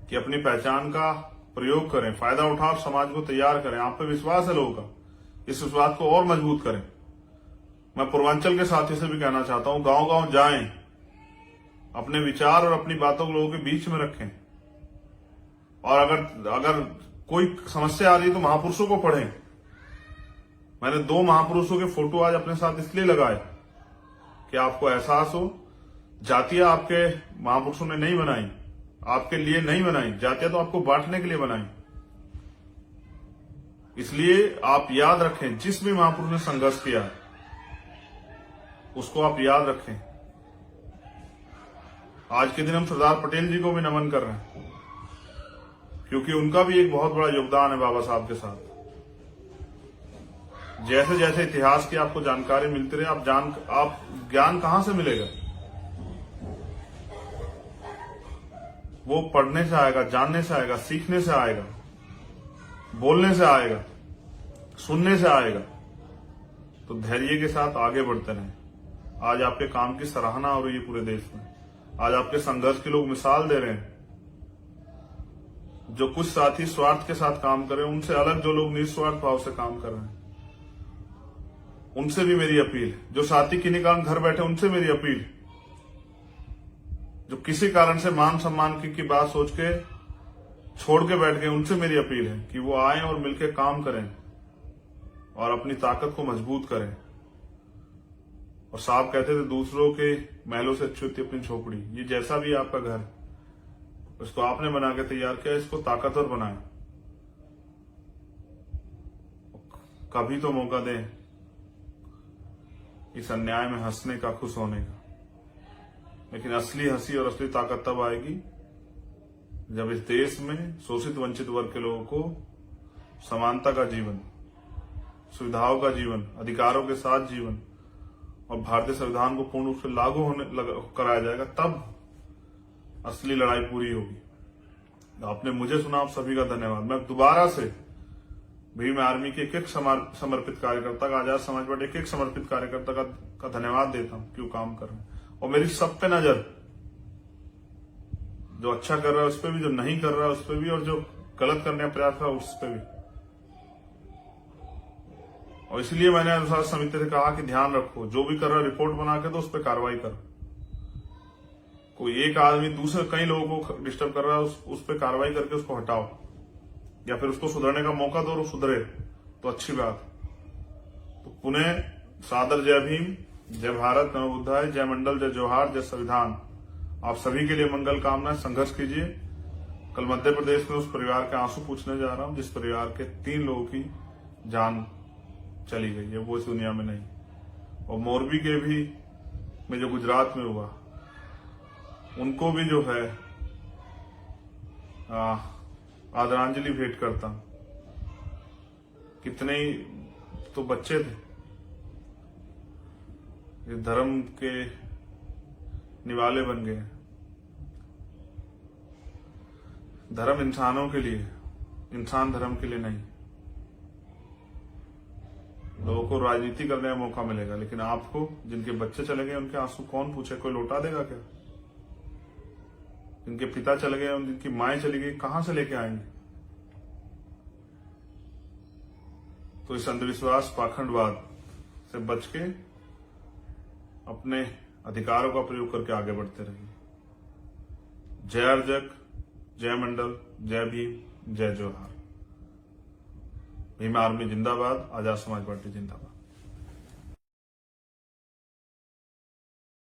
कि अपनी पहचान का प्रयोग करें, फायदा उठाओ, समाज को तैयार करें। आप पे विश्वास है लोगों का, इस विश्वास को और मजबूत करें। मैं पूर्वांचल के साथियों से भी कहना चाहता हूं, गांव गांव जाएं, अपने विचार और अपनी बातों को लोगों के बीच में रखें, और अगर कोई समस्या आ रही है तो महापुरुषों को पढ़ें। मैंने 2 महापुरुषों के फोटो आज अपने साथ इसलिए लगाए कि आपको एहसास हो, जातियां आपके महापुरुषों ने नहीं बनाई, आपके लिए नहीं बनाई, जातियां तो आपको बांटने के लिए बनाई। इसलिए आप याद रखें, जिस भी महापुरुष ने संघर्ष किया उसको आप याद रखें। आज के दिन हम सरदार पटेल जी को भी नमन कर रहे हैं, क्योंकि उनका भी एक बहुत बड़ा योगदान है बाबा साहब के साथ। जैसे जैसे इतिहास की आपको जानकारी मिलती रहे, आप ज्ञान कहां से मिलेगा? वो पढ़ने से आएगा, जानने से आएगा, सीखने से आएगा, बोलने से आएगा, सुनने से आएगा। तो धैर्य के साथ आगे बढ़ते रहें। आज आपके काम की सराहना हो रही है पूरे देश में। आज आपके संघर्ष के लोग मिसाल दे रहे हैं। जो कुछ साथी स्वार्थ के साथ काम कर रहे हैं, उनसे अलग जो लोग निस्वार्थ भाव से काम कर रहे हैं, उनसे भी मेरी अपील। जो साथी किन्हीं कारण घर बैठे, उनसे मेरी अपील। जो किसी कारण से मान सम्मान की बात सोच के छोड़ के बैठ गए, उनसे मेरी अपील है कि वो आए और मिलकर काम करें और अपनी ताकत को मजबूत करें। और साहब कहते थे, दूसरों के महलों से अच्छी होती अपनी झोपड़ी। ये जैसा भी आपका घर, इसको आपने बना के तैयार किया, इसको ताकतवर बनाए। कभी तो मौका दें इस अन्याय में हंसने का, खुश होने का। लेकिन असली हंसी और असली ताकत तब आएगी जब इस देश में शोषित वंचित वर्ग के लोगों को समानता का जीवन, सुविधाओं का जीवन, अधिकारों के साथ जीवन और भारतीय संविधान को पूर्ण रूप से लागू कराया जाएगा, तब असली लड़ाई पूरी होगी। आपने मुझे सुना, आप सभी का धन्यवाद। मैं दोबारा से भीम आर्मी के एक समर्पित कार्यकर्ता का, आजाद समाज पार्टी एक समर्पित कार्यकर्ता का धन्यवाद देता हूं, क्यों काम कर रहे हैं। और मेरी सब पे नजर, जो अच्छा कर रहा है उस पर भी, जो नहीं कर रहा है उस पर भी, और जो गलत करने का प्रयास कर रहा है उस पर भी। और इसलिए मैंने अनुशासन समिति से कहा कि ध्यान रखो, जो भी कर रहा है रिपोर्ट बना के तो उस पर कार्रवाई करो। कोई एक आदमी दूसरे कई लोगों को डिस्टर्ब कर रहा है, उस पर कार्रवाई करके उसको हटाओ, या फिर उसको सुधरने का मौका दो और सुधरे तो अच्छी बात। तो पुनः सादर जय भीम, जय भारत, नमो बुद्धाय, जय मंडल, जय जोहार, जय संविधान। आप सभी के लिए मंगल कामना। संघर्ष कीजिए। कल मध्य प्रदेश में उस परिवार के आंसू पूछने जा रहा हूं जिस परिवार के 3 लोगों की जान चली गई है, वो इस दुनिया में नहीं। और मोरबी के भी में जो गुजरात में हुआ, उनको भी जो है आदरांजलि भेंट करता हूं। कितने ही तो बच्चे थे, इस धर्म के निवाले बन गए। धर्म इंसानों के लिए, इंसान धर्म के लिए नहीं। लोगों को राजनीति करने का मौका मिलेगा, लेकिन आपको, जिनके बच्चे चले गए उनके आंसू कौन पूछे? कोई लौटा देगा क्या? जिनके पिता चले गए, जिनकी माएं चली गई, कहां से लेके आएंगे? तो इस अंधविश्वास, पाखंडवाद से बच के अपने अधिकारों का प्रयोग करके आगे बढ़ते रहिए। जय अर्जक, जय मंडल, जय भीम, जय जोहार। भीम आर्मी जिंदाबाद, आजाद समाज पार्टी जिंदाबाद।